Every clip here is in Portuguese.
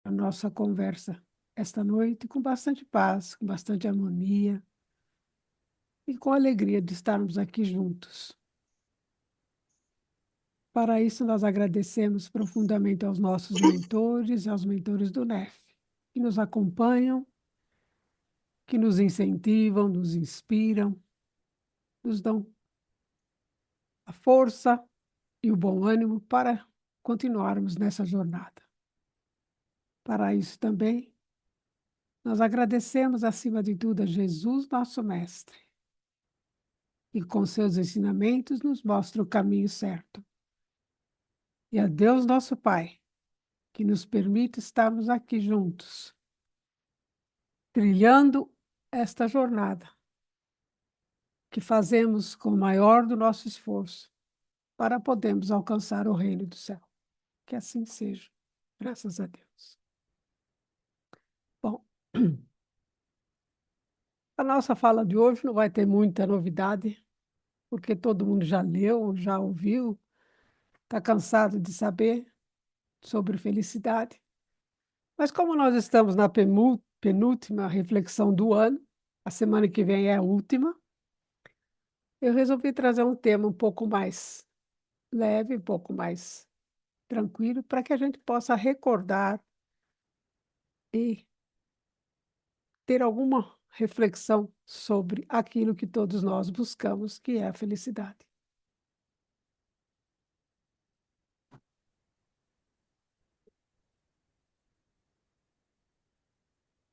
a nossa conversa esta noite com bastante paz, com bastante harmonia e com alegria de estarmos aqui juntos. Para isso, nós agradecemos profundamente aos nossos mentores e aos mentores do NEF, que nos acompanham, que nos incentivam, nos inspiram, nos dão a força e o bom ânimo para continuarmos nessa jornada. Para isso também, nós agradecemos, acima de tudo, a Jesus, nosso Mestre, e com seus ensinamentos nos mostra o caminho certo. E a Deus, nosso Pai, que nos permite estarmos aqui juntos, trilhando esta jornada, que fazemos com o maior do nosso esforço para podermos alcançar o reino do céu. Que assim seja, graças a Deus. Bom, a nossa fala de hoje não vai ter muita novidade, porque todo mundo já leu, já ouviu, está cansado de saber sobre felicidade. Mas como nós estamos na penúltima reflexão do ano, a semana que vem é a última, eu resolvi trazer um tema um pouco mais leve, um pouco mais tranquilo, para que a gente possa recordar e ter alguma reflexão sobre aquilo que todos nós buscamos, que é a felicidade.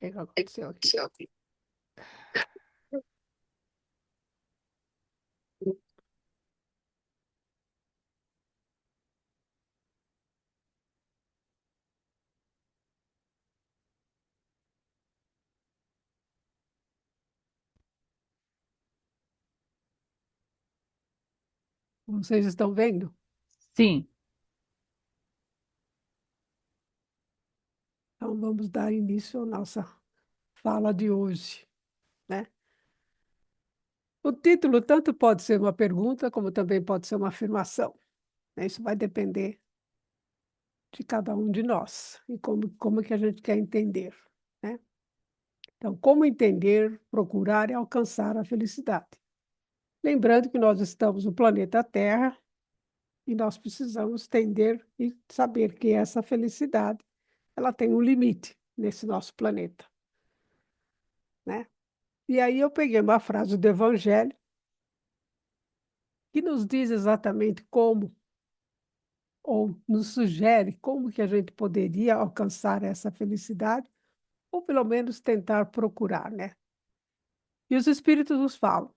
O que aconteceu aqui? Vocês estão vendo? Sim, Então vamos dar início à nossa fala de hoje, né? O título tanto pode ser uma pergunta, como também pode ser uma afirmação, né? Isso vai depender de cada um de nós e como que a gente quer entender, né? Então, como entender, procurar e alcançar a felicidade? Lembrando que nós estamos no planeta Terra e nós precisamos entender e saber que essa felicidade, ela tem um limite nesse nosso planeta, né? E aí eu peguei uma frase do Evangelho que nos diz exatamente como, ou nos sugere como que a gente poderia alcançar essa felicidade, ou pelo menos tentar procurar, né? E os espíritos nos falam: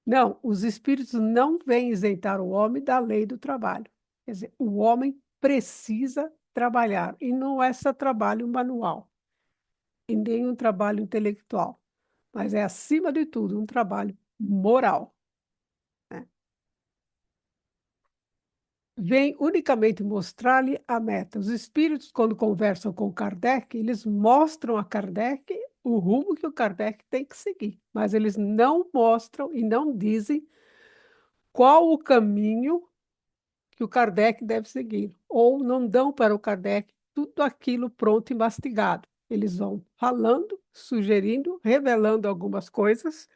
não, os espíritos não vêm isentar o homem da lei do trabalho. Quer dizer, o homem precisa trabalhar, e não é só trabalho manual, e nem um trabalho intelectual, mas é, acima de tudo, um trabalho moral, né? Vem unicamente mostrar-lhe a meta. Os espíritos, quando conversam com Kardec, eles mostram a Kardec o rumo que o Kardec tem que seguir, mas eles não mostram e não dizem qual o caminho que o Kardec deve seguir, ou não dão para o Kardec tudo aquilo pronto e mastigado. Eles vão falando, sugerindo, revelando algumas coisas,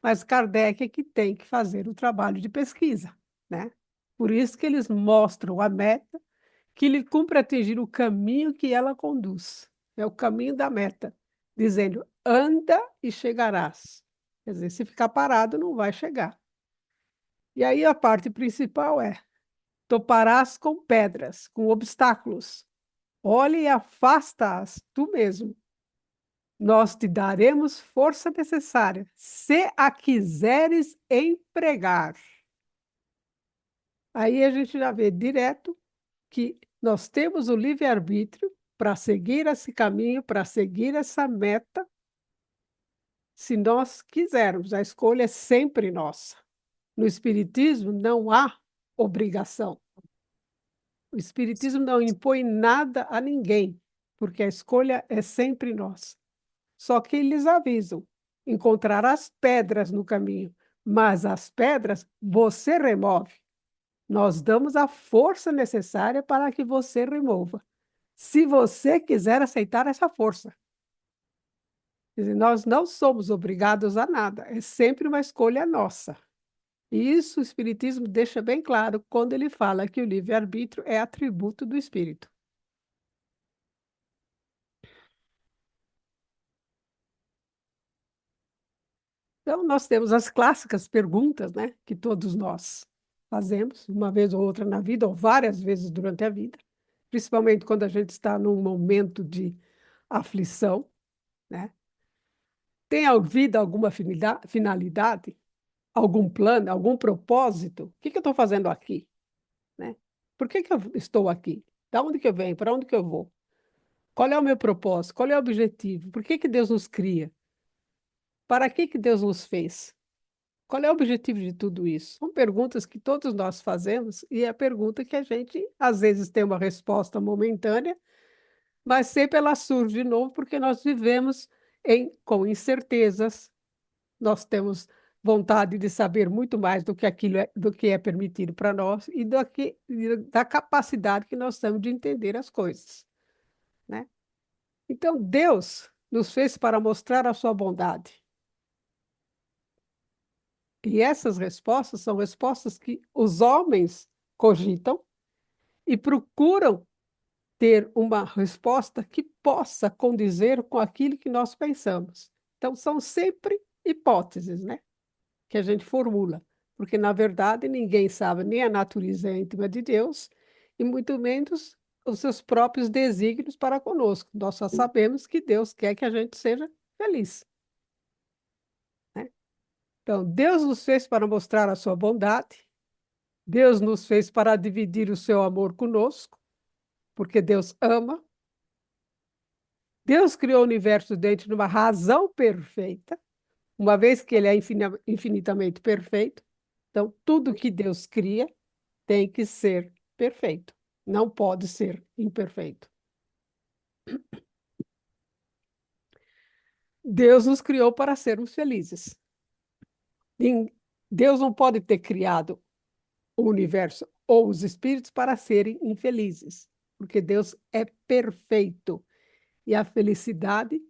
mas Kardec é que tem que fazer o trabalho de pesquisa, né? Por isso que eles mostram a meta, que lhe cumpre atingir o caminho que ela conduz. É o caminho da meta, dizendo: anda e chegarás. Quer dizer, se ficar parado, não vai chegar. E aí a parte principal é: toparás com pedras, com obstáculos. Olhe e afasta-as tu mesmo. Nós te daremos força necessária, se a quiseres empregar. Aí a gente já vê direto que nós temos o livre-arbítrio para seguir esse caminho, para seguir essa meta, se nós quisermos. A escolha é sempre nossa. No Espiritismo não há obrigação. O Espiritismo não impõe nada a ninguém, porque a escolha é sempre nossa. Só que eles avisam: encontrarás pedras no caminho, mas as pedras você remove. Nós damos a força necessária para que você remova. se você quiser aceitar essa força. Quer dizer, nós não somos obrigados a nada, é sempre uma escolha nossa. E isso o Espiritismo deixa bem claro quando ele fala que o livre-arbítrio é atributo do espírito. Então, nós temos as clássicas perguntas, né, que todos nós fazemos, uma vez ou outra na vida, ou várias vezes durante a vida, principalmente quando a gente está num momento de aflição, né? Tem a vida alguma finalidade, algum plano, algum propósito? O que que eu estou fazendo aqui, né? Por que que eu estou aqui? Da onde que eu venho? Para onde que eu vou? Qual é o meu propósito? Qual é o objetivo? Por que que Deus nos cria? Para que que Deus nos fez? Qual é o objetivo de tudo isso? São perguntas que todos nós fazemos e é a pergunta que a gente, às vezes, tem uma resposta momentânea, mas sempre ela surge de novo porque nós vivemos com incertezas, nós temos vontade de saber muito mais do que do que é permitido para nós e da capacidade que nós temos de entender as coisas, né? Então, Deus nos fez para mostrar a sua bondade. E essas respostas são respostas que os homens cogitam e procuram ter uma resposta que possa condizer com aquilo que nós pensamos. Então, são sempre hipóteses, né, que a gente formula, porque, na verdade, ninguém sabe nem a natureza íntima de Deus e muito menos os seus próprios desígnios para conosco. Nós só sabemos que Deus quer que a gente seja feliz, né? Então, Deus nos fez para mostrar a sua bondade. Deus nos fez para dividir o seu amor conosco, porque Deus ama. Deus criou o universo dentro de uma razão perfeita, uma vez que ele é infinitamente perfeito. Então, tudo que Deus cria tem que ser perfeito, não pode ser imperfeito. Deus nos criou para sermos felizes. Deus não pode ter criado o universo ou os espíritos para serem infelizes, porque Deus é perfeito. E a felicidade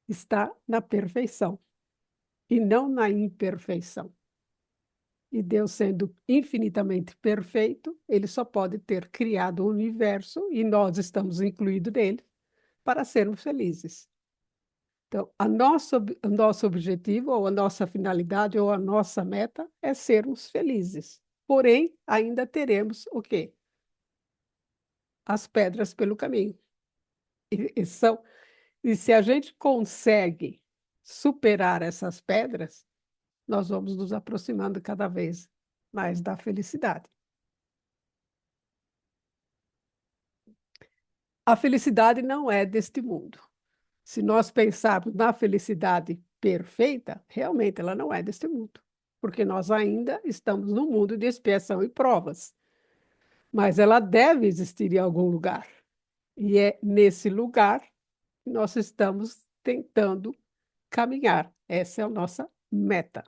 está na perfeição e não na imperfeição. E Deus, sendo infinitamente perfeito, ele só pode ter criado o universo, e nós estamos incluídos nele, para sermos felizes. Então, o nosso objetivo, ou a nossa finalidade, ou a nossa meta é sermos felizes. Porém, ainda teremos o quê? As pedras pelo caminho. E, são, e se a gente consegue superar essas pedras, nós vamos nos aproximando cada vez mais da felicidade. A felicidade não é deste mundo. Se nós pensarmos na felicidade perfeita, realmente ela não é deste mundo, porque nós ainda estamos no mundo de expiação e provas. Mas ela deve existir em algum lugar. E é nesse lugar que nós estamos tentando caminhar. Essa é a nossa meta.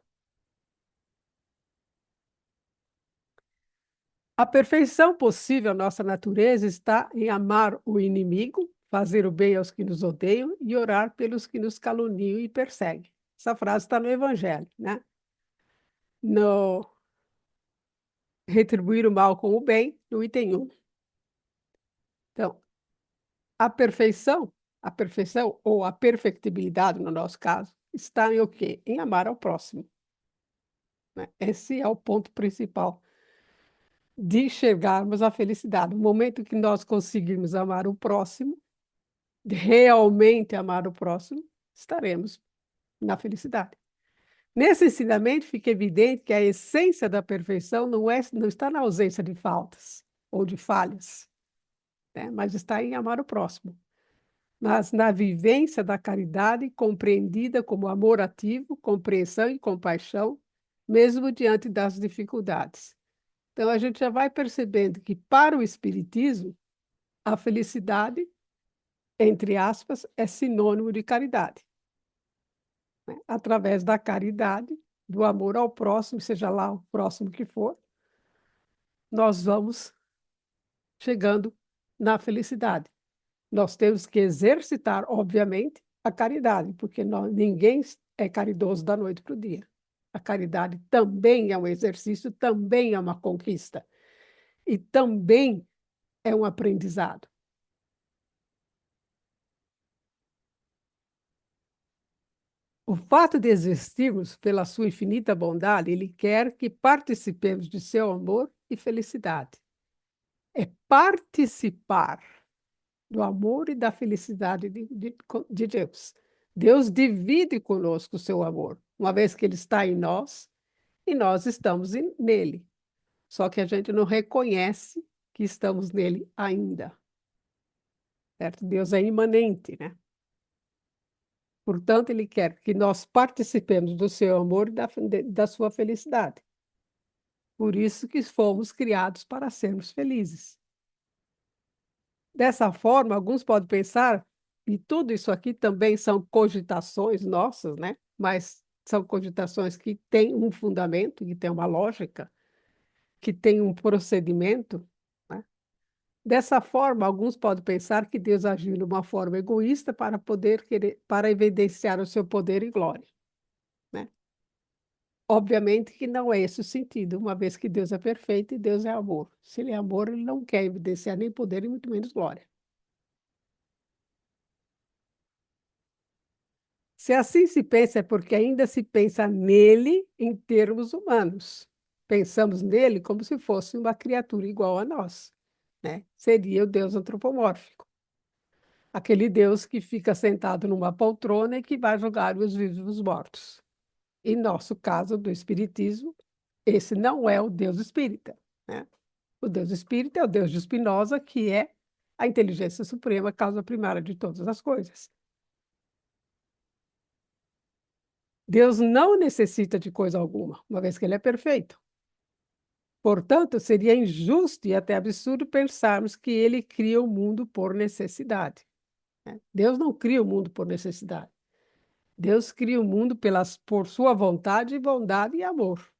A perfeição possível à nossa natureza está em amar o inimigo, fazer o bem aos que nos odeiam e orar pelos que nos caluniam e perseguem. Essa frase está no Evangelho, né? No retribuir o mal com o bem, no item 1. Então, a perfeição ou a perfectibilidade, no nosso caso, está em o quê? Em amar ao próximo, né? Esse é o ponto principal de enxergarmos a felicidade. No momento que nós conseguirmos amar o próximo, realmente amar o próximo, estaremos na felicidade. Nesse ensinamento fica evidente que a essência da perfeição não está na ausência de faltas ou de falhas, né? Mas está em amar o próximo. Mas na vivência da caridade compreendida como amor ativo, compreensão e compaixão, mesmo diante das dificuldades. Então a gente já vai percebendo que para o Espiritismo, a felicidade, entre aspas, é sinônimo de caridade, né? Através da caridade, do amor ao próximo, seja lá o próximo que for, nós vamos chegando na felicidade. Nós temos que exercitar, obviamente, a caridade, porque ninguém é caridoso da noite para o dia. A caridade também é um exercício, também é uma conquista e também é um aprendizado. O fato de existirmos pela sua infinita bondade, ele quer que participemos de seu amor e felicidade. É participar do amor e da felicidade de Deus. Deus divide conosco o seu amor, uma vez que ele está em nós e nós estamos nele. Só que a gente não reconhece que estamos nele ainda. Certo? Deus é imanente, né? Portanto, ele quer que nós participemos do seu amor e da sua felicidade. Por isso que fomos criados para sermos felizes. Dessa forma, alguns podem pensar, e tudo isso aqui também são cogitações nossas, né? Mas são cogitações que têm um fundamento, que têm uma lógica, que têm um procedimento, né? Dessa forma, alguns podem pensar que Deus agiu de uma forma egoísta para poder querer, para evidenciar o seu poder e glória, né? Obviamente que não é esse o sentido, uma vez que Deus é perfeito e Deus é amor. Se ele é amor, ele não quer evidenciar nem poder e muito menos glória. Se assim se pensa, é porque ainda se pensa nele em termos humanos. Pensamos nele como se fosse uma criatura igual a nós, né? Seria o Deus antropomórfico, aquele Deus que fica sentado numa poltrona e que vai julgar os vivos e os mortos. Em nosso caso, do Espiritismo, esse não é o Deus espírita, né? O Deus espírita é o Deus de Spinoza, que é a inteligência suprema, causa primária de todas as coisas. Deus não necessita de coisa alguma, uma vez que ele é perfeito. Portanto, seria injusto e até absurdo pensarmos que ele cria o mundo por necessidade, né? Deus não cria o mundo por necessidade. Deus cria o mundo por sua vontade, bondade e amor.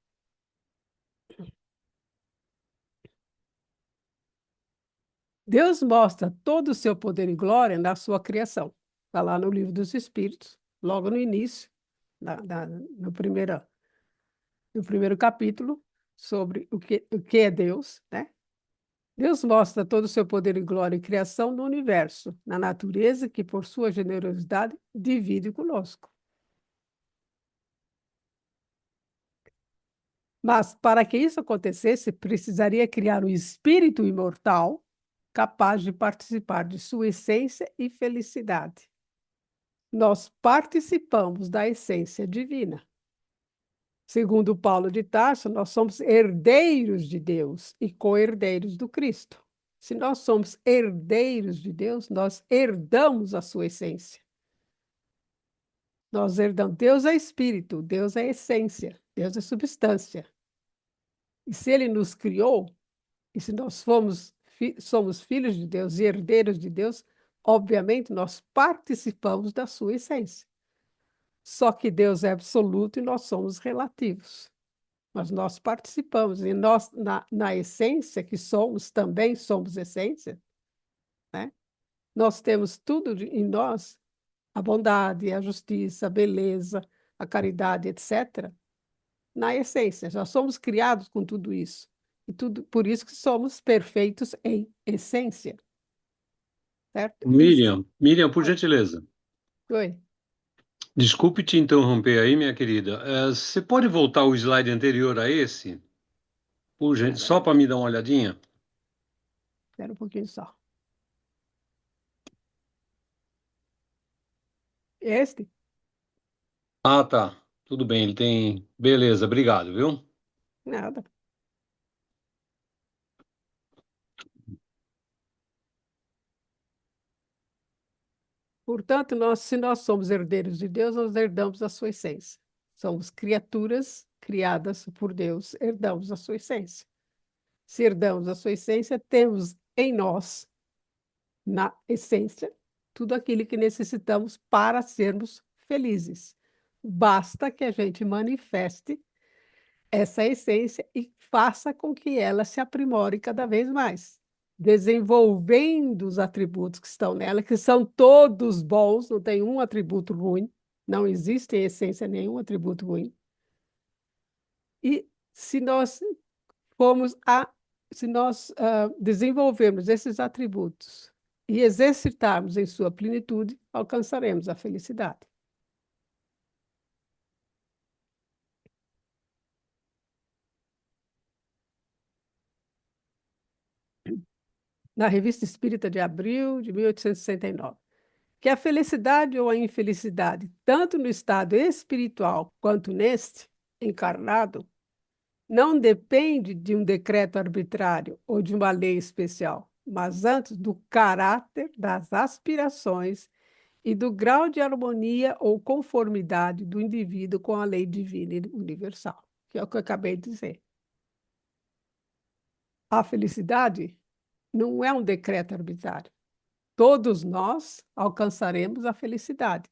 Deus mostra todo o seu poder e glória na sua criação. Está lá no Livro dos Espíritos, logo no início, no primeiro capítulo, sobre o que é Deus, né? Deus mostra todo o seu poder e glória e criação no universo, na natureza que, por sua generosidade, divide conosco. Mas, para que isso acontecesse, precisaria criar um espírito imortal capaz de participar de sua essência e felicidade. Nós participamos da essência divina. Segundo Paulo de Tarso, nós somos herdeiros de Deus e co-herdeiros do Cristo. Se nós somos herdeiros de Deus, nós herdamos a sua essência. Nós herdamos. Deus é espírito, Deus é essência, Deus é substância. E se ele nos criou, e se nós somos filhos de Deus e herdeiros de Deus, obviamente nós participamos da sua essência. Só que Deus é absoluto e nós somos relativos. Mas nós participamos, e nós, na essência que somos, também somos essência, né? Nós temos tudo em nós, a bondade, a justiça, a beleza, a caridade, etc., na essência. Já somos criados com tudo isso. E tudo, por isso que somos perfeitos em essência, certo? Isso. Miriam, por gentileza. Oi, Desculpe te interromper aí, minha querida. Você pode voltar o slide anterior a esse? Só para me dar uma olhadinha? espera um pouquinho só. Este? Ah, tá. Tudo bem, ele tem. Beleza, obrigado, viu? Nada. Portanto, se nós somos herdeiros de Deus, nós herdamos a sua essência. Somos criaturas criadas por Deus, herdamos a sua essência. Se herdamos a sua essência, temos em nós, na essência, tudo aquilo que necessitamos para sermos felizes. Basta que a gente manifeste essa essência e faça com que ela se aprimore cada vez mais. desenvolvendo os atributos que estão nela, que são todos bons, não tem um atributo ruim, não existe em essência nenhum atributo ruim. E se nós formos a, se nós desenvolvermos esses atributos e exercitarmos em sua plenitude, alcançaremos a felicidade. Na Revista Espírita de abril de 1869, que a felicidade ou a infelicidade, tanto no estado espiritual quanto neste, encarnado, não depende de um decreto arbitrário ou de uma lei especial, mas antes do caráter, das aspirações e do grau de harmonia ou conformidade do indivíduo com a lei divina e universal, que é o que eu acabei de dizer. A felicidade não é um decreto arbitrário. Todos nós alcançaremos a felicidade,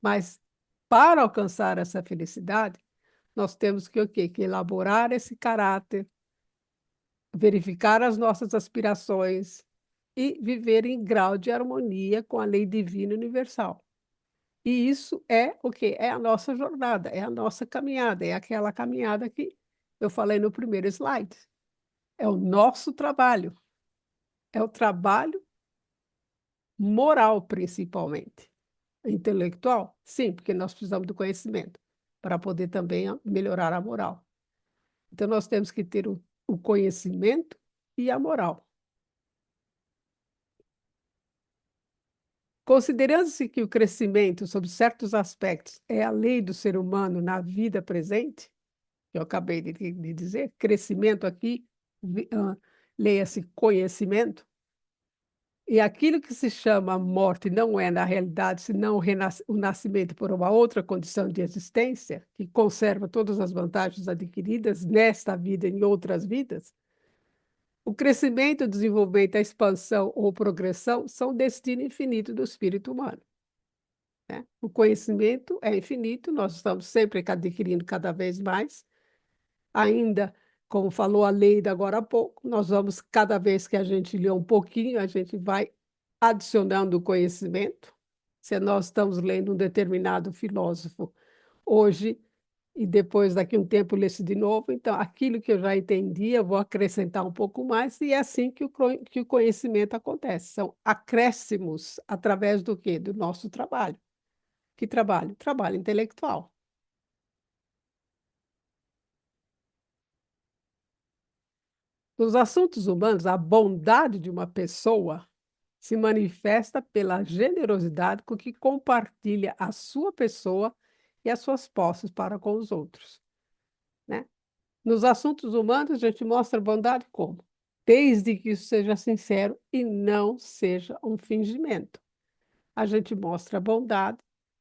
mas para alcançar essa felicidade, nós temos que o quê? Que elaborar esse caráter, verificar as nossas aspirações e viver em grau de harmonia com a lei divina universal. E isso é o quê? É a nossa jornada, é a nossa caminhada, é aquela caminhada que eu falei no primeiro slide. É o nosso trabalho, é o trabalho moral, principalmente. Intelectual? Sim, porque nós precisamos do conhecimento para poder também melhorar a moral. Então, nós temos que ter o conhecimento e a moral. Considerando-se que o crescimento, sob certos aspectos, é a lei do ser humano na vida presente, que eu acabei de dizer, crescimento aqui, leia-se conhecimento, e aquilo que se chama morte não é, na realidade, senão o nascimento por uma outra condição de existência, que conserva todas as vantagens adquiridas nesta vida e em outras vidas, o crescimento, o desenvolvimento, a expansão ou progressão são destino infinito do espírito humano. Né? O conhecimento é infinito, nós estamos sempre adquirindo cada vez mais. Ainda, como falou a Leida agora há pouco, nós vamos, cada vez que a gente lê um pouquinho, a gente vai adicionando conhecimento. Se nós estamos lendo um determinado filósofo hoje, e depois, daqui a um tempo, lê-se de novo, então, aquilo que eu já entendi, eu vou acrescentar um pouco mais, e é assim que o conhecimento acontece. São acréscimos através do quê? Do nosso trabalho. Que trabalho? Trabalho intelectual. Nos assuntos humanos, a bondade de uma pessoa se manifesta pela generosidade com que compartilha a sua pessoa e as suas posses para com os outros, né? Nos assuntos humanos, a gente mostra bondade como? Desde que isso seja sincero e não seja um fingimento. A gente mostra bondade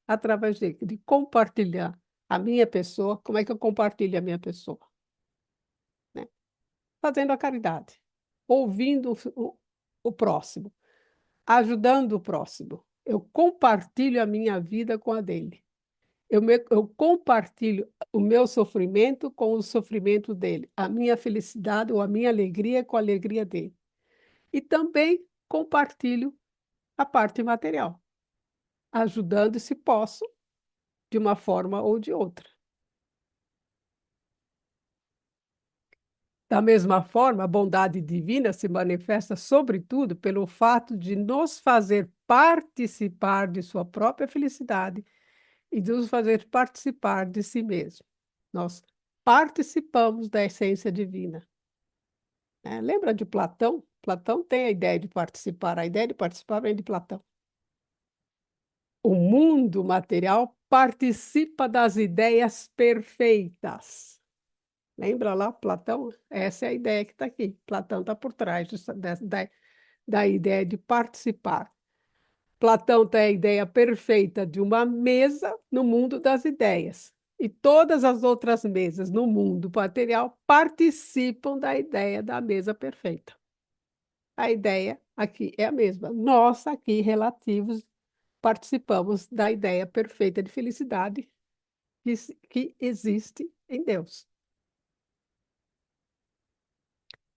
através de compartilhar a minha pessoa. Como é que eu compartilho a minha pessoa? Né? Fazendo a caridade, ouvindo o próximo, ajudando o próximo. Eu compartilho a minha vida com a dele. Eu compartilho o meu sofrimento com o sofrimento dele, a minha felicidade ou a minha alegria com a alegria dele. E também compartilho a parte material, ajudando se posso, de uma forma ou de outra. Da mesma forma, a bondade divina se manifesta, sobretudo, pelo fato de nos fazer participar de sua própria felicidade e de nos fazer participar de si mesmo. Nós participamos da essência divina. Né? Lembra de Platão? Platão tem a ideia de participar. A ideia de participar vem de Platão. O mundo material participa das ideias perfeitas. Lembra lá, Platão? Essa é a ideia que está aqui. Platão está por trás da ideia de participar. Platão tem a ideia perfeita de uma mesa no mundo das ideias. E todas as outras mesas no mundo material participam da ideia da mesa perfeita. A ideia aqui é a mesma. Nós, aqui, relativos, participamos da ideia perfeita de felicidade que existe em Deus.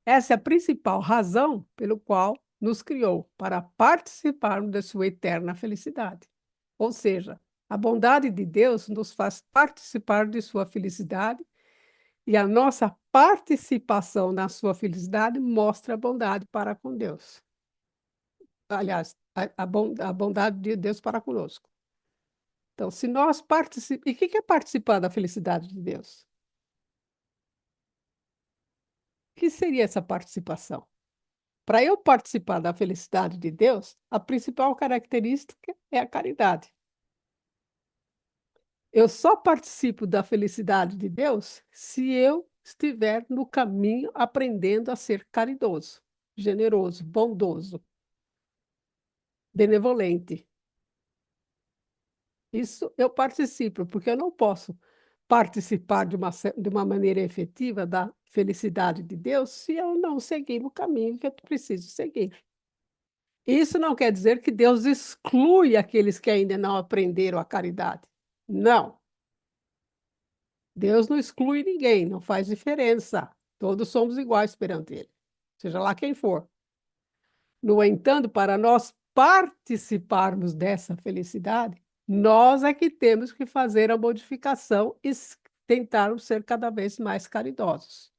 Essa é a principal razão pelo qual nos criou, para participarmos da sua eterna felicidade. Ou seja, a bondade de Deus nos faz participar de sua felicidade e a nossa participação na sua felicidade mostra a bondade para com Deus. Aliás, a bondade de Deus para conosco. Então, se nós participamos. E o que é participar da felicidade de Deus? O que seria essa participação? Para eu participar da felicidade de Deus, a principal característica é a caridade. Eu só participo da felicidade de Deus se eu estiver no caminho aprendendo a ser caridoso, generoso, bondoso, benevolente. Isso eu participo, porque eu não posso participar de uma maneira efetiva da felicidade de Deus se eu não seguir o caminho que eu preciso seguir. Isso não quer dizer que Deus exclui aqueles que ainda não aprenderam a caridade. Não. Deus não exclui ninguém, não faz diferença. Todos somos iguais perante Ele, seja lá quem for. No entanto, para nós participarmos dessa felicidade, nós é que temos que fazer a modificação e tentarmos ser cada vez mais caridosos.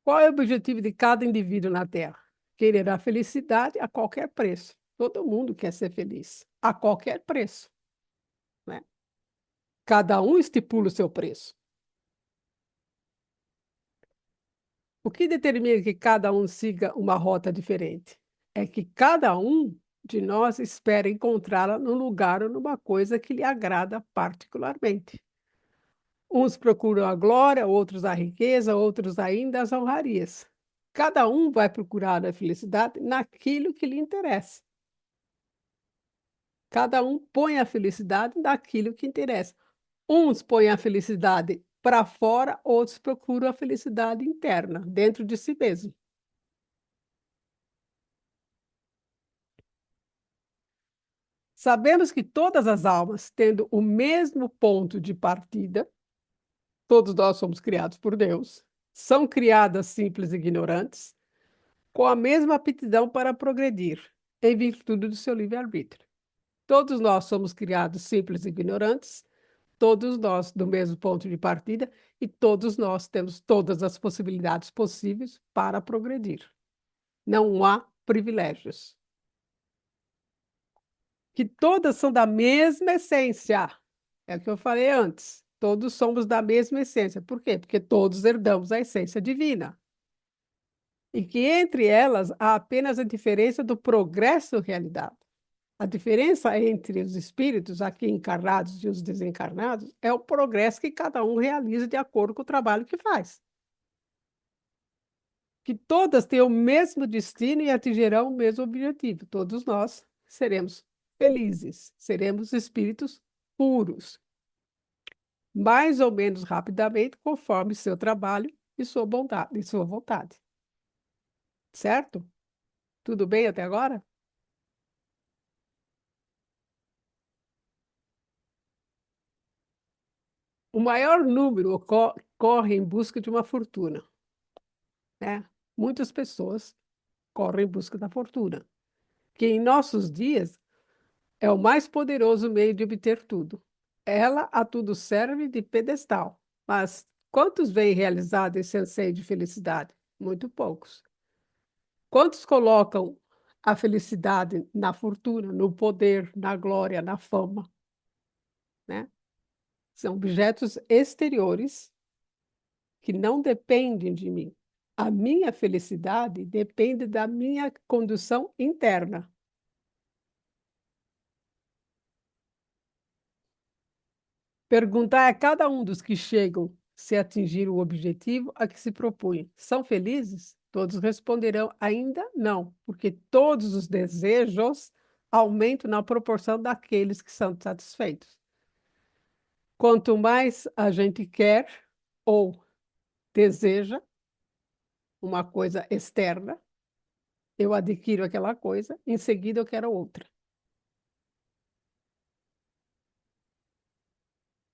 Qual é o objetivo de cada indivíduo na Terra? Querer a felicidade a qualquer preço. Todo mundo quer ser feliz, a qualquer preço, né? Cada um estipula o seu preço. O que determina que cada um siga uma rota diferente? É que cada um de nós espera encontrá-la num lugar ou numa coisa que lhe agrada particularmente. Uns procuram a glória, outros a riqueza, outros ainda as honrarias. Cada um vai procurar a felicidade naquilo que lhe interessa. Cada um põe a felicidade naquilo que interessa. Uns põem a felicidade para fora, outros procuram a felicidade interna, dentro de si mesmo. Sabemos que todas as almas, tendo o mesmo ponto de partida, todos nós somos criados por Deus, são criadas simples e ignorantes, com a mesma aptidão para progredir, em virtude do seu livre-arbítrio. Todos nós somos criados simples e ignorantes, todos nós do mesmo ponto de partida, e todos nós temos todas as possibilidades possíveis para progredir. Não há privilégios. Que todas são da mesma essência. É o que eu falei antes. Todos somos da mesma essência. Por quê? Porque todos herdamos a essência divina. E que entre elas há apenas a diferença do progresso realizado. A diferença entre os espíritos aqui encarnados e os desencarnados é o progresso que cada um realiza de acordo com o trabalho que faz. Que todas têm o mesmo destino e atingirão o mesmo objetivo. Todos nós seremos felizes, seremos espíritos puros, mais ou menos rapidamente, conforme seu trabalho e sua bondade, e sua vontade. Certo? Tudo bem até agora? O maior número corre em busca de uma fortuna, né? Muitas pessoas correm em busca da fortuna, que em nossos dias é o mais poderoso meio de obter tudo. Ela a tudo serve de pedestal, mas quantos veem realizado esse anseio de felicidade? Muito poucos. Quantos colocam a felicidade na fortuna, no poder, na glória, na fama, né? São objetos exteriores que não dependem de mim. A minha felicidade depende da minha condução interna. Perguntar a cada um dos que chegam se atingiram o objetivo a que se propunham. São felizes? Todos responderão ainda não, porque todos os desejos aumentam na proporção daqueles que são satisfeitos. Quanto mais a gente quer ou deseja uma coisa externa, eu adquiro aquela coisa, em seguida eu quero outra.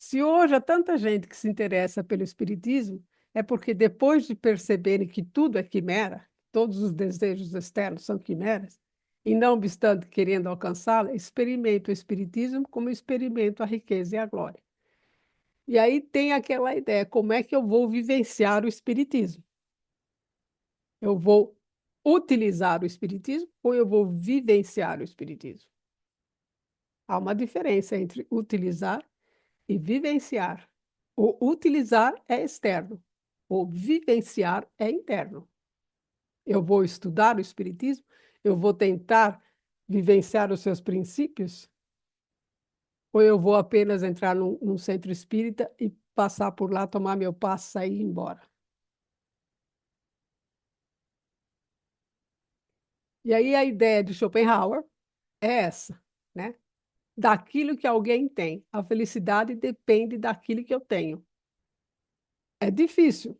Se hoje há tanta gente que se interessa pelo espiritismo, é porque depois de perceberem que tudo é quimera, todos os desejos externos são quimeras, e não obstante querendo alcançá-la, experimentam o espiritismo como experimento a riqueza e a glória. E aí tem aquela ideia, como é que eu vou vivenciar o espiritismo? Eu vou utilizar o espiritismo ou eu vou vivenciar o espiritismo? Há uma diferença entre utilizar e vivenciar. O utilizar é externo, o vivenciar é interno. Eu vou estudar o espiritismo, eu vou tentar vivenciar os seus princípios, ou eu vou apenas entrar num centro espírita e passar por lá, tomar meu passe, sair e ir embora? E aí a ideia de Schopenhauer é essa, né? Daquilo que alguém tem. A felicidade depende daquilo que eu tenho. É difícil,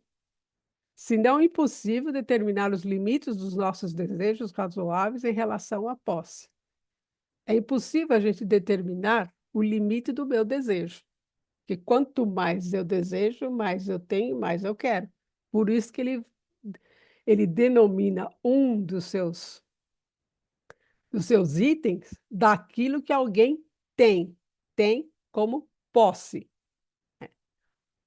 se não impossível, determinar os limites dos nossos desejos razoáveis em relação à posse. É impossível a gente determinar o limite do meu desejo, porque quanto mais eu desejo, mais eu tenho, mais eu quero. Por isso que ele denomina um dos seus itens daquilo que alguém tem como posse.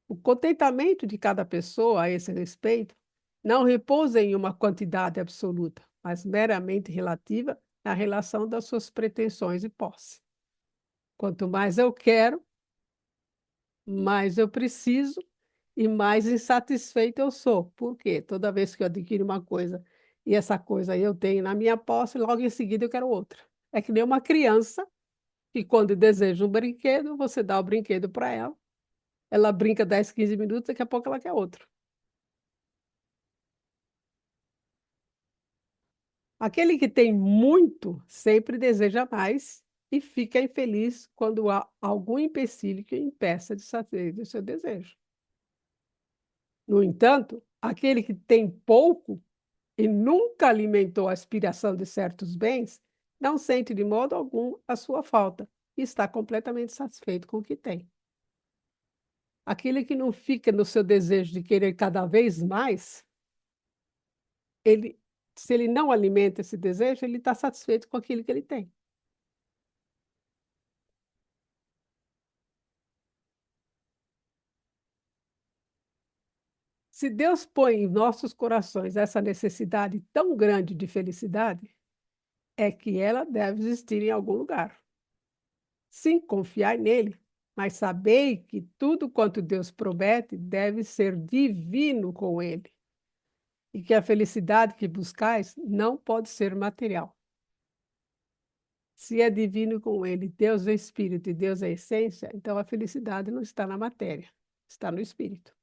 O contentamento de cada pessoa a esse respeito não repousa em uma quantidade absoluta, mas meramente relativa à relação das suas pretensões e posse. Quanto mais eu quero, mais eu preciso e mais insatisfeito eu sou. Por quê? Toda vez que eu adquiro uma coisa e essa coisa eu tenho na minha posse, logo em seguida eu quero outra. É que nem uma criança que, quando deseja um brinquedo, você dá o brinquedo para ela brinca 10, 15 minutos, daqui a pouco ela quer outro. Aquele que tem muito sempre deseja mais e fica infeliz quando há algum empecilho que o impeça de satisfazer o seu desejo. No entanto, aquele que tem pouco e nunca alimentou a aspiração de certos bens, não sente de modo algum a sua falta e está completamente satisfeito com o que tem. Aquele que não fica no seu desejo de querer cada vez mais, ele, se ele não alimenta esse desejo, ele está satisfeito com aquilo que ele tem. Se Deus põe em nossos corações essa necessidade tão grande de felicidade, é que ela deve existir em algum lugar. Sim, confiai nele, mas sabei que tudo quanto Deus promete deve ser divino com ele, e que a felicidade que buscais não pode ser material. Se é divino com ele, Deus é espírito e Deus é essência, então a felicidade não está na matéria, está no espírito.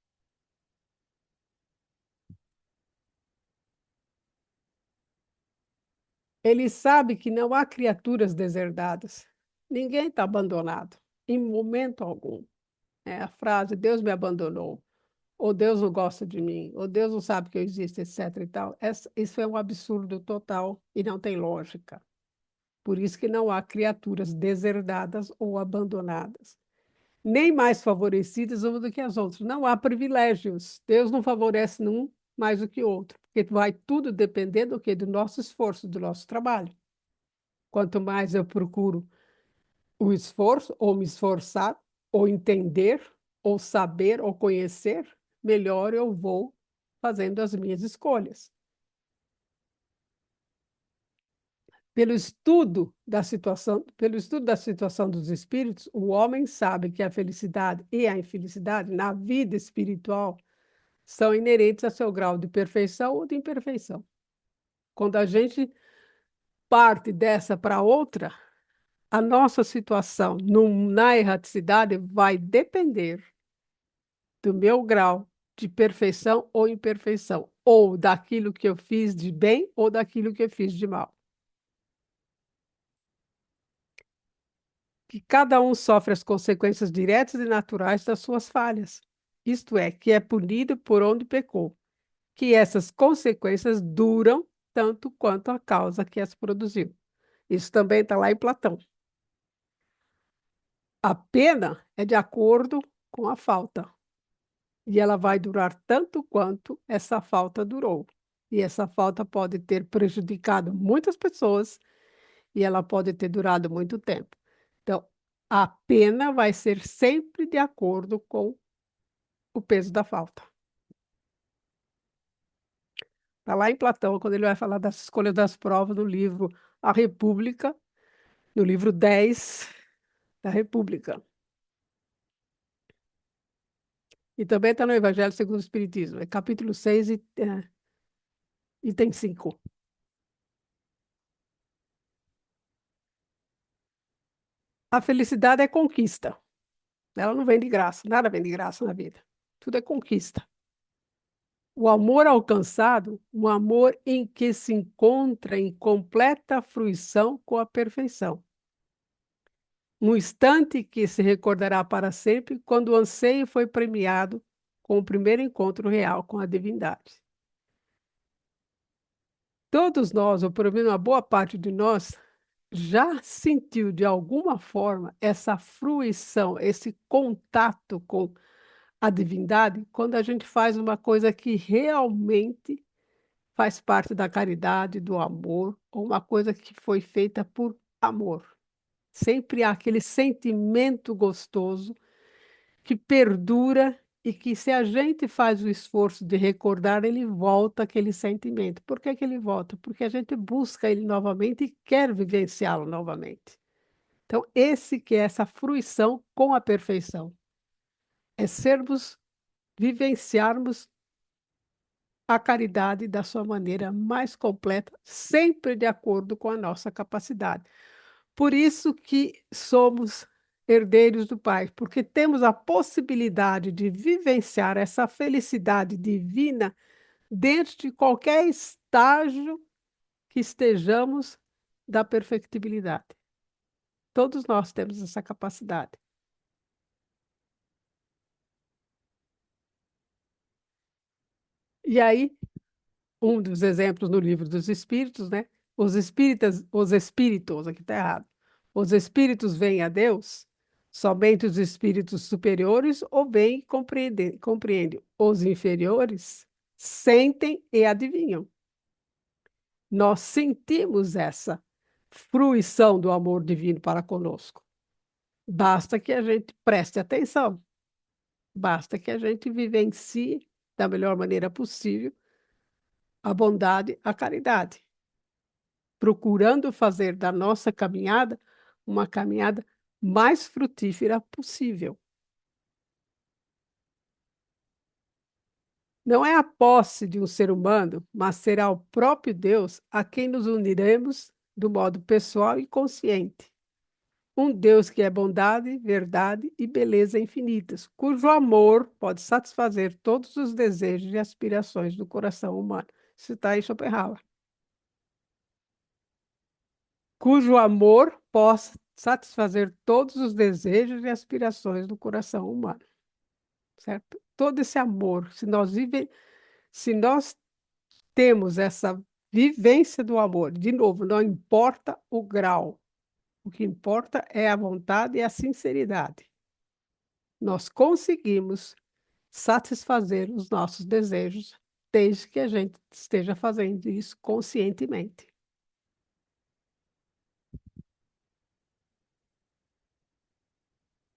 Ele sabe que não há criaturas deserdadas. Ninguém está abandonado, em momento algum. É a frase, Deus me abandonou, ou Deus não gosta de mim, ou Deus não sabe que eu existo, etc. e tal. Isso é um absurdo total e não tem lógica. Por isso que não há criaturas deserdadas ou abandonadas, nem mais favorecidas umas do que as outras. Não há privilégios. Deus não favorece um mais do que outro, porque vai tudo depender do que? Do nosso esforço, do nosso trabalho. Quanto mais eu procuro o esforço, ou me esforçar, ou entender, ou saber, ou conhecer, melhor eu vou fazendo as minhas escolhas. Pelo estudo da situação dos espíritos, o homem sabe que a felicidade e a infelicidade na vida espiritual são inerentes ao seu grau de perfeição ou de imperfeição. Quando a gente parte dessa para outra, a nossa situação na erraticidade vai depender do meu grau de perfeição ou imperfeição, ou daquilo que eu fiz de bem ou daquilo que eu fiz de mal. Que cada um sofre as consequências diretas e naturais das suas falhas, isto é, que é punido por onde pecou, que essas consequências duram tanto quanto a causa que as produziu. Isso também está lá em Platão. A pena é de acordo com a falta, e ela vai durar tanto quanto essa falta durou. E essa falta pode ter prejudicado muitas pessoas e ela pode ter durado muito tempo. Então, a pena vai ser sempre de acordo com o peso da falta. Está lá em Platão, quando ele vai falar das escolhas das provas no livro A República, no livro 10 da República. E também está no Evangelho segundo o Espiritismo, é capítulo 6 e item 5. A felicidade é conquista. Ela não vem de graça, nada vem de graça na vida. Tudo é conquista. O amor alcançado, um amor em que se encontra em completa fruição com a perfeição. Um instante que se recordará para sempre quando o anseio foi premiado com o primeiro encontro real com a divindade. Todos nós, ou pelo menos uma boa parte de nós, já sentiu de alguma forma essa fruição, esse contato com a divindade, quando a gente faz uma coisa que realmente faz parte da caridade, do amor, ou uma coisa que foi feita por amor. Sempre há aquele sentimento gostoso que perdura e que, se a gente faz o esforço de recordar, ele volta aquele sentimento. Por que que ele volta? Porque a gente busca ele novamente e quer vivenciá-lo novamente. Então, esse que é essa fruição com a perfeição. É sermos, vivenciarmos a caridade da sua maneira mais completa, sempre de acordo com a nossa capacidade. Por isso que somos herdeiros do Pai, porque temos a possibilidade de vivenciar essa felicidade divina dentro de qualquer estágio que estejamos da perfectibilidade. Todos nós temos essa capacidade. E aí, um dos exemplos no livro dos Espíritos, né? Os espíritos, aqui está errado. Os espíritos veem a Deus, somente os espíritos superiores ou veem e compreendem. Os inferiores sentem e adivinham. Nós sentimos essa fruição do amor divino para conosco. Basta que a gente preste atenção, basta que a gente vivencie da melhor maneira possível a bondade, a caridade, procurando fazer da nossa caminhada uma caminhada mais frutífera possível. Não é a posse de um ser humano, mas será o próprio Deus a quem nos uniremos do modo pessoal e consciente. Um Deus que é bondade, verdade e beleza infinitas, cujo amor pode satisfazer todos os desejos e aspirações do coração humano. Isso está em Schopenhauer. Cujo amor possa satisfazer todos os desejos e aspirações do coração humano, certo? Todo esse amor, se nós temos essa vivência do amor, de novo, não importa o grau, o que importa é a vontade e a sinceridade. Nós conseguimos satisfazer os nossos desejos, desde que a gente esteja fazendo isso conscientemente.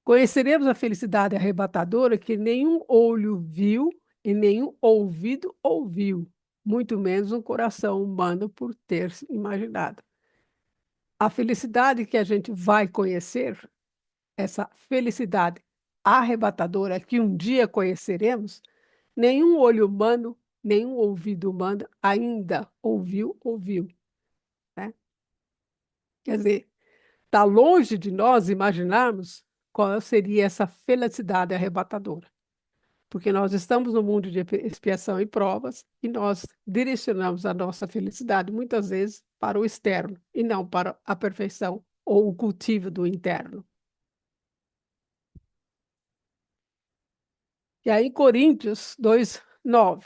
Conheceremos a felicidade arrebatadora que nenhum olho viu e nenhum ouvido ouviu, muito menos um coração humano por ter se imaginado. A felicidade que a gente vai conhecer, essa felicidade arrebatadora que um dia conheceremos, nenhum olho humano, nenhum ouvido humano ainda ouviu, né? Quer dizer, está longe de nós imaginarmos qual seria essa felicidade arrebatadora, porque nós estamos no mundo de expiação e provas e nós direcionamos a nossa felicidade muitas vezes para o externo e não para a perfeição ou o cultivo do interno. E aí, Coríntios 2:9.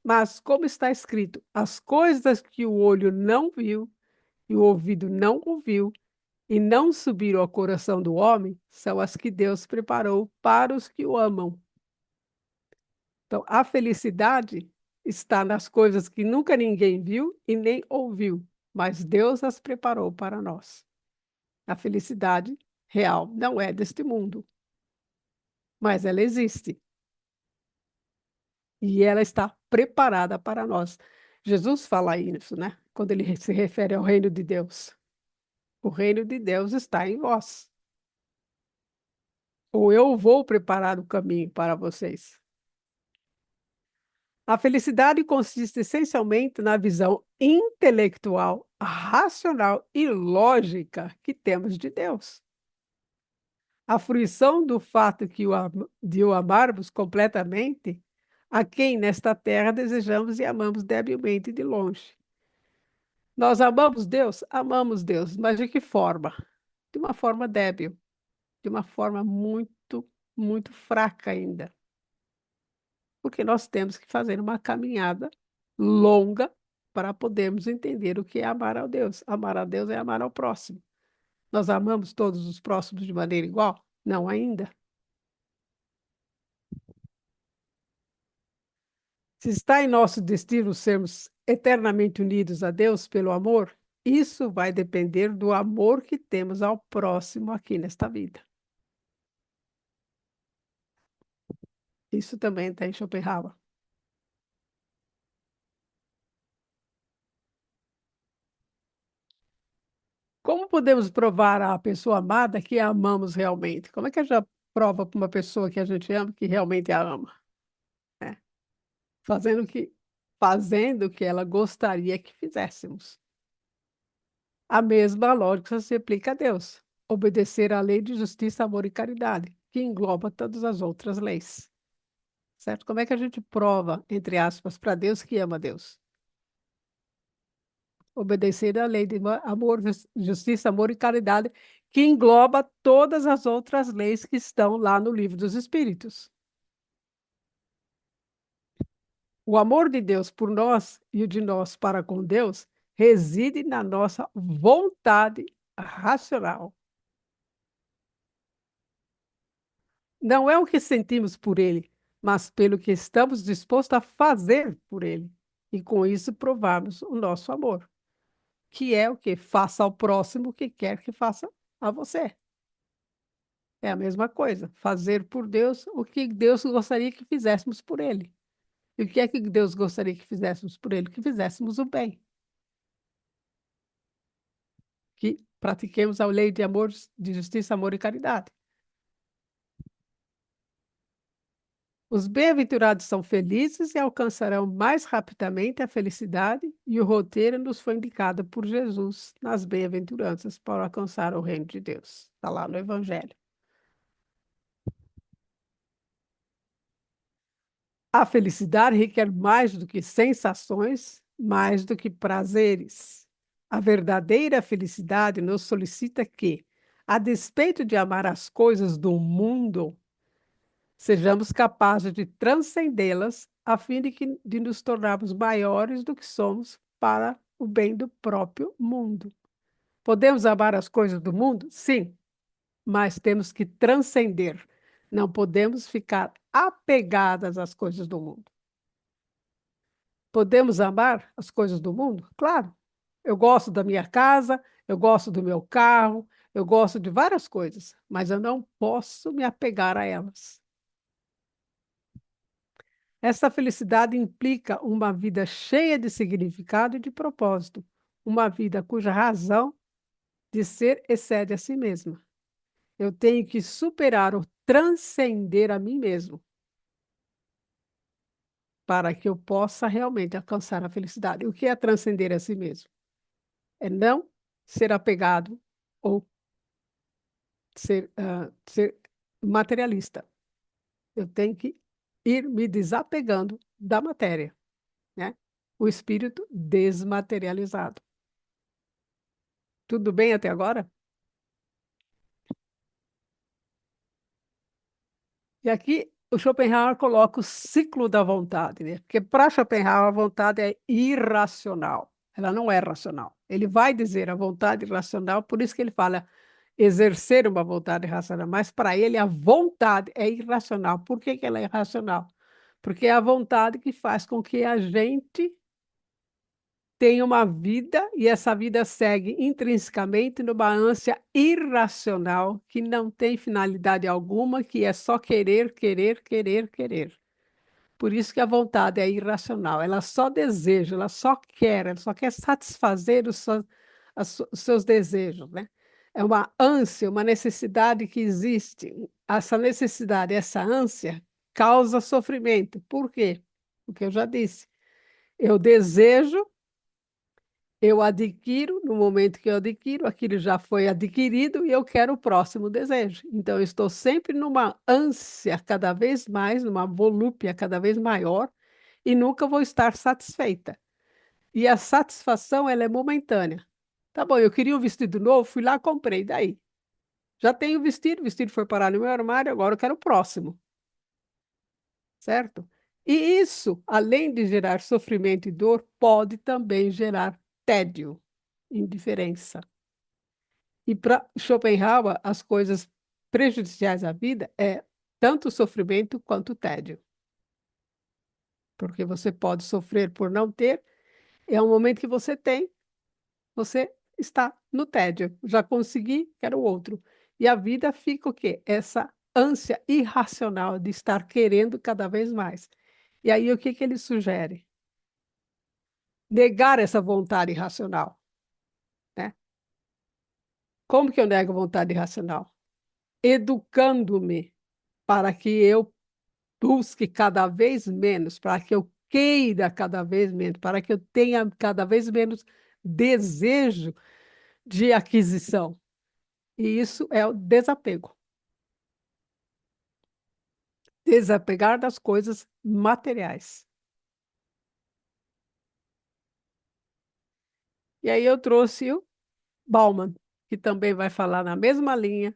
Mas, como está escrito, as coisas que o olho não viu e o ouvido não ouviu e não subiram ao coração do homem são as que Deus preparou para os que o amam. Então, a felicidade está nas coisas que nunca ninguém viu e nem ouviu, mas Deus as preparou para nós. A felicidade real não é deste mundo, mas ela existe e ela está preparada para nós. Jesus fala isso, né? Quando ele se refere ao reino de Deus. O reino de Deus está em vós. Ou eu vou preparar o caminho para vocês. A felicidade consiste essencialmente na visão intelectual, racional e lógica que temos de Deus. A fruição do fato de o amarmos completamente a quem nesta terra desejamos e amamos debilmente de longe. Nós amamos Deus, mas de que forma? De uma forma débil, de uma forma muito fraca ainda. Porque nós temos que fazer uma caminhada longa para podermos entender o que é amar a Deus. Amar a Deus é amar ao próximo. Nós amamos todos os próximos de maneira igual? Não ainda. Se está em nosso destino sermos eternamente unidos a Deus pelo amor, isso vai depender do amor que temos ao próximo aqui nesta vida. Isso também está em Schopenhauer. Como podemos provar à pessoa amada que a amamos realmente? Como é que a gente prova para uma pessoa que a gente ama que realmente a ama? Né? Fazendo fazendo o que ela gostaria que fizéssemos. A mesma lógica se aplica a Deus. Obedecer à lei de justiça, amor e caridade, que engloba todas as outras leis. Certo? Como é que a gente prova, entre aspas, para Deus que ama Deus? Obedecer à lei de amor, justiça, amor e caridade, que engloba todas as outras leis que estão lá no Livro dos Espíritos. O amor de Deus por nós e o de nós para com Deus reside na nossa vontade racional. Não é o que sentimos por Ele, mas pelo que estamos dispostos a fazer por Ele. E com isso provarmos o nosso amor, que é o que? Faça ao próximo o que quer que faça a você. É a mesma coisa, fazer por Deus o que Deus gostaria que fizéssemos por Ele. E o que é que Deus gostaria que fizéssemos por Ele? Que fizéssemos o bem. Que pratiquemos a lei de amor, de justiça, amor e caridade. Os bem-aventurados são felizes e alcançarão mais rapidamente a felicidade, e o roteiro nos foi indicado por Jesus nas bem-aventuranças para alcançar o reino de Deus. Está lá no Evangelho. A felicidade requer mais do que sensações, mais do que prazeres. A verdadeira felicidade nos solicita que, a despeito de amar as coisas do mundo, sejamos capazes de transcendê-las a fim de nos tornarmos maiores do que somos para o bem do próprio mundo. Podemos amar as coisas do mundo? Sim, mas temos que transcender. Não podemos ficar apegadas às coisas do mundo. Podemos amar as coisas do mundo? Claro. Eu gosto da minha casa, eu gosto do meu carro, eu gosto de várias coisas, mas eu não posso me apegar a elas. Essa felicidade implica uma vida cheia de significado e de propósito, uma vida cuja razão de ser excede a si mesma. Eu tenho que superar ou transcender a mim mesmo para que eu possa realmente alcançar a felicidade. O que é transcender a si mesmo? É não ser apegado ou ser materialista. Eu tenho que ir me desapegando da matéria, né? O espírito desmaterializado. Tudo bem até agora? E aqui o Schopenhauer coloca o ciclo da vontade, né? Porque para Schopenhauer a vontade é irracional. ela não é racional. Ele vai dizer a vontade racional, por isso que ele fala exercer uma vontade racional, mas para ele a vontade é irracional. Por que que ela é irracional? Porque é a vontade que faz com que a gente tenha uma vida e essa vida segue intrinsecamente numa ânsia irracional que não tem finalidade alguma, que é só querer, querer, querer, querer. Por isso que a vontade é irracional, ela só deseja, ela só quer satisfazer os seus desejos, né? É uma ânsia, uma necessidade que existe. Essa necessidade, essa ânsia causa sofrimento. Por quê? Porque eu já disse, eu desejo, eu adquiro, no momento que eu adquiro, aquilo já foi adquirido e eu quero o próximo desejo. Então, eu estou sempre numa ânsia cada vez mais, numa volúpia cada vez maior, e nunca vou estar satisfeita. E a satisfação, ela é momentânea. Tá bom, eu queria um vestido novo, fui lá, comprei, daí. Já tenho o vestido foi parar no meu armário, agora eu quero o próximo, certo? E isso, além de gerar sofrimento e dor, pode também gerar tédio, indiferença. E para Schopenhauer, as coisas prejudiciais à vida é tanto o sofrimento quanto o tédio. Porque você pode sofrer por não ter, é um momento que você tem, você está no tédio. Já consegui, quero outro. E a vida fica o quê? Essa ânsia irracional de estar querendo cada vez mais. E aí o que que ele sugere? Negar essa vontade irracional, né? Como que eu nego a vontade irracional? Educando-me para que eu busque cada vez menos, para que eu queira cada vez menos, para que eu tenha cada vez menos desejo de aquisição. E isso é o desapego. Desapegar das coisas materiais. E aí eu trouxe o Bauman, que também vai falar na mesma linha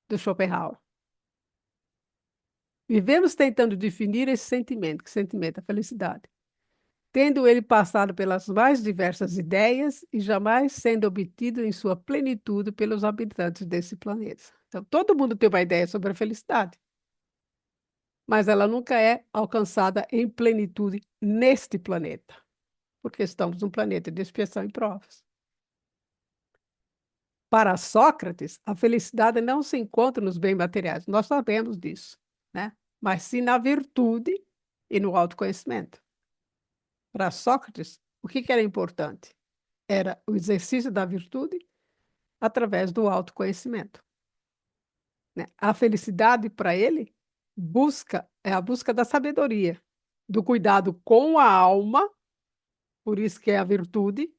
do Schopenhauer. Vivemos tentando definir esse sentimento, que sentimento é a felicidade, tendo ele passado pelas mais diversas ideias e jamais sendo obtido em sua plenitude pelos habitantes desse planeta. Então, todo mundo tem uma ideia sobre a felicidade, mas ela nunca é alcançada em plenitude neste planeta, porque estamos num planeta de expiação e provas. Para Sócrates, a felicidade não se encontra nos bens materiais, nós sabemos disso, né? Mas sim na virtude e no autoconhecimento. Para Sócrates, o que era importante? Era o exercício da virtude através do autoconhecimento, né? A felicidade para ele é a busca da sabedoria, do cuidado com a alma, por isso que é a virtude,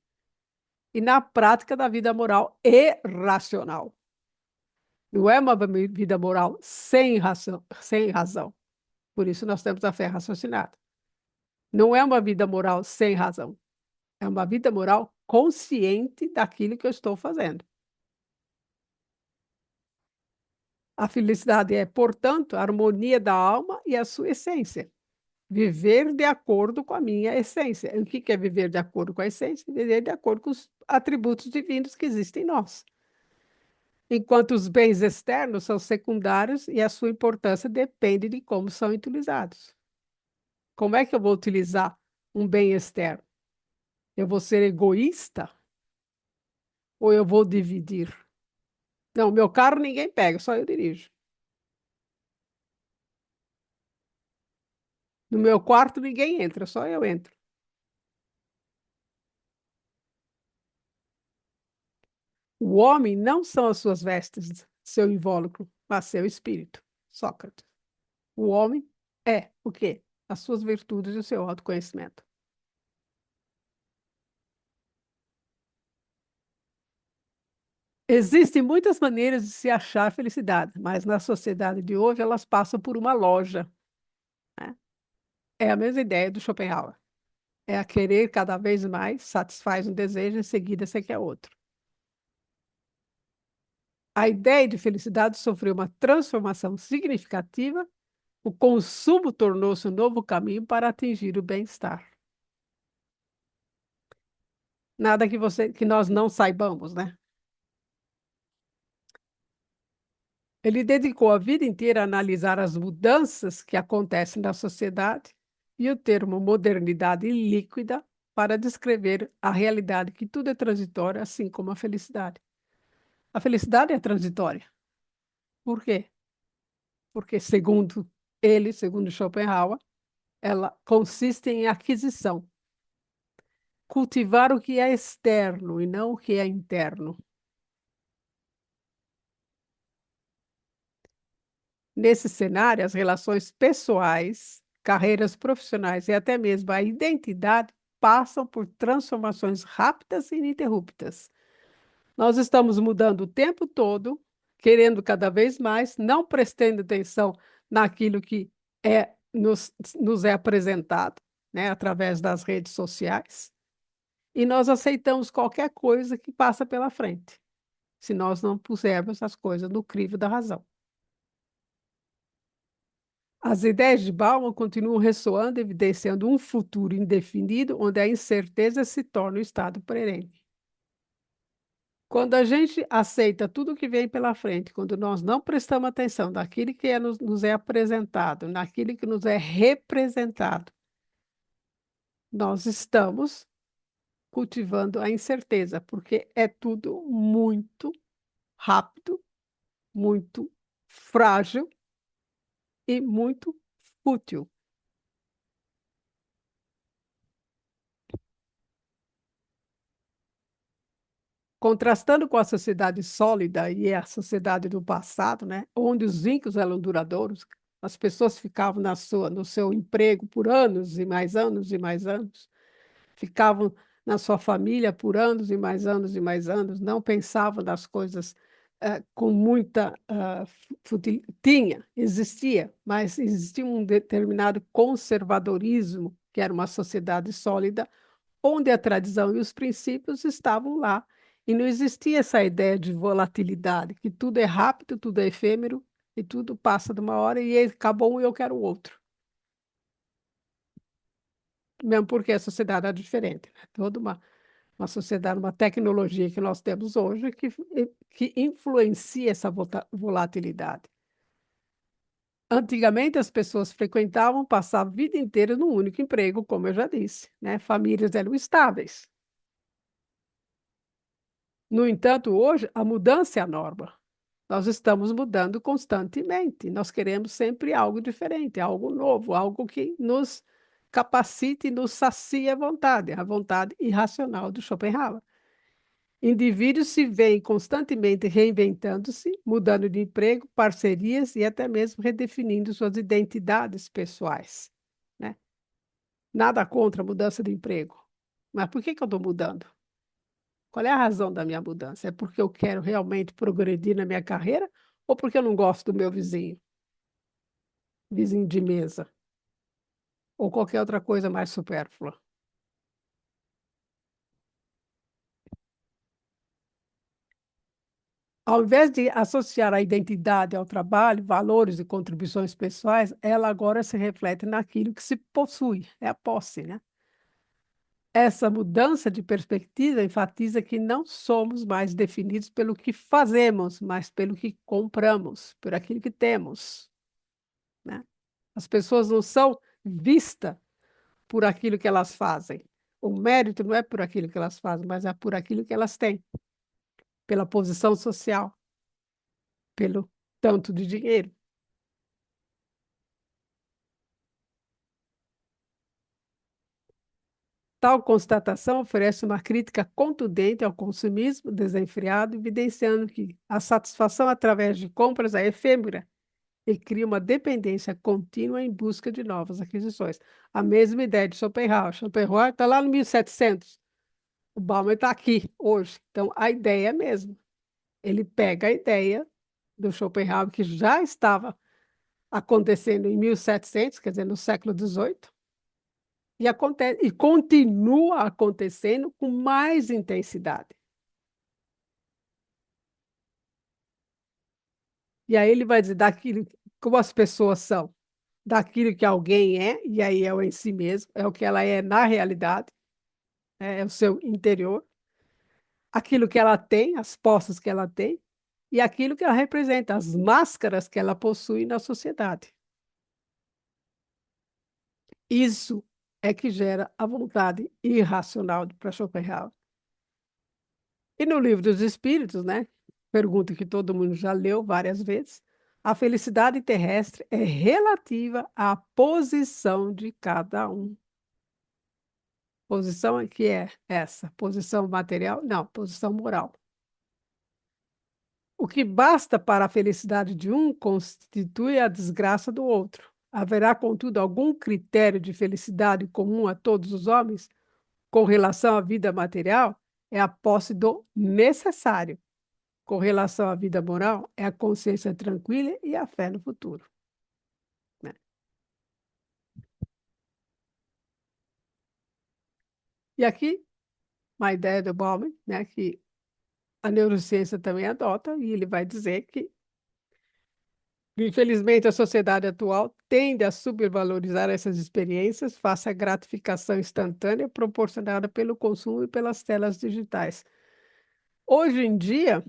e na prática da vida moral e racional. Não é uma vida moral sem razão, sem razão. Por isso nós temos a fé raciocinada. Não é uma vida moral sem razão. É uma vida moral consciente daquilo que eu estou fazendo. A felicidade é, portanto, a harmonia da alma e a sua essência. Viver de acordo com a minha essência. O que é viver de acordo com a essência? Viver de acordo com os atributos divinos que existem em nós. Enquanto os bens externos são secundários e a sua importância depende de como são utilizados. Como é que eu vou utilizar um bem externo? Eu vou ser egoísta? Ou eu vou dividir? Não, meu carro ninguém pega, só eu dirijo. No meu quarto ninguém entra, só eu entro. O homem não são as suas vestes, seu invólucro, mas seu espírito. Sócrates. O homem é o quê? As suas virtudes e o seu autoconhecimento. Existem muitas maneiras de se achar felicidade, mas na sociedade de hoje elas passam por uma loja, né? É a mesma ideia do Schopenhauer. É a querer cada vez mais, satisfaz um desejo, em seguida você quer outro. A ideia de felicidade sofreu uma transformação significativa, o consumo tornou-se um novo caminho para atingir o bem-estar. Nada que nós não saibamos, né? Ele dedicou a vida inteira a analisar as mudanças que acontecem na sociedade e o termo modernidade líquida para descrever a realidade que tudo é transitório, assim como a felicidade. A felicidade é transitória. Por quê? Porque, segundo ele, segundo Schopenhauer, ela consiste em aquisição, cultivar o que é externo e não o que é interno. Nesse cenário, as relações pessoais, carreiras profissionais e até mesmo a identidade passam por transformações rápidas e ininterruptas. Nós estamos mudando o tempo todo, querendo cada vez mais, não prestando atenção naquilo que nos é apresentado, né, através das redes sociais, e nós aceitamos qualquer coisa que passa pela frente, se nós não pusermos as coisas no crivo da razão. As ideias de Bauman continuam ressoando, evidenciando um futuro indefinido, onde a incerteza se torna o estado perene. Quando a gente aceita tudo que vem pela frente, quando nós não prestamos atenção naquilo que nos é apresentado, naquilo que nos é representado, nós estamos cultivando a incerteza, porque é tudo muito rápido, muito frágil e muito fútil. Contrastando com a sociedade sólida e a sociedade do passado, né, onde os vínculos eram duradouros, as pessoas ficavam no seu emprego por anos e mais anos e mais anos, ficavam na sua família por anos e mais anos e mais anos, não pensavam nas coisas com muita tinha, existia, mas existia um determinado conservadorismo, que era uma sociedade sólida, onde a tradição e os princípios estavam lá. E não existia essa ideia de volatilidade, que tudo é rápido, tudo é efêmero, e tudo passa de uma hora e acabou um e eu quero o outro. Mesmo porque a sociedade é diferente, né? Toda uma sociedade, uma tecnologia que nós temos hoje que influencia essa volatilidade. Antigamente, as pessoas frequentavam, passavam a vida inteira num único emprego, como eu já disse, né? Famílias eram estáveis. No entanto, hoje, a mudança é a norma. Nós estamos mudando constantemente. Nós queremos sempre algo diferente, algo novo, algo que nos capacite e nos sacie a vontade irracional do Schopenhauer. Indivíduos se veem constantemente reinventando-se, mudando de emprego, parcerias e até mesmo redefinindo suas identidades pessoais, né? Nada contra a mudança de emprego, mas por que eu estou mudando? Qual é a razão da minha mudança? É porque eu quero realmente progredir na minha carreira ou porque eu não gosto do meu vizinho, vizinho de mesa, ou qualquer outra coisa mais supérflua? Ao invés de associar a identidade ao trabalho, valores e contribuições pessoais, ela agora se reflete naquilo que se possui, é a posse, né? Essa mudança de perspectiva enfatiza que não somos mais definidos pelo que fazemos, mas pelo que compramos, por aquilo que temos, né? As pessoas não são vistas por aquilo que elas fazem. O mérito não é por aquilo que elas fazem, mas é por aquilo que elas têm, pela posição social, pelo tanto de dinheiro. Tal constatação oferece uma crítica contundente ao consumismo desenfreado, evidenciando que a satisfação através de compras é efêmera e cria uma dependência contínua em busca de novas aquisições. A mesma ideia de Schopenhauer. Schopenhauer está lá no 1700. O Bauman está aqui hoje. Então, a ideia é a mesma. Ele pega a ideia do Schopenhauer, que já estava acontecendo em 1700, quer dizer, no século XVIII, e continua acontecendo com mais intensidade. E aí ele vai dizer daquilo como as pessoas são, daquilo que alguém é, e aí é o em si mesmo, é o que ela é na realidade, é o seu interior, aquilo que ela tem, as posses que ela tem, e aquilo que ela representa, as máscaras que ela possui na sociedade. Isso é que gera a vontade irracional para Schopenhauer. E no Livro dos Espíritos, né? Pergunta que todo mundo já leu várias vezes. A felicidade terrestre é relativa à posição de cada um. Posição é que é essa? Posição material? Não, posição moral. O que basta para a felicidade de um constitui a desgraça do outro. Haverá, contudo, algum critério de felicidade comum a todos os homens com relação à vida material? É a posse do necessário. Com relação à vida moral, é a consciência tranquila e a fé no futuro. Né? E aqui, uma ideia do Bauman, né, que a neurociência também adota, e ele vai dizer que, infelizmente, a sociedade atual tende a supervalorizar essas experiências face à gratificação instantânea proporcionada pelo consumo e pelas telas digitais. Hoje em dia,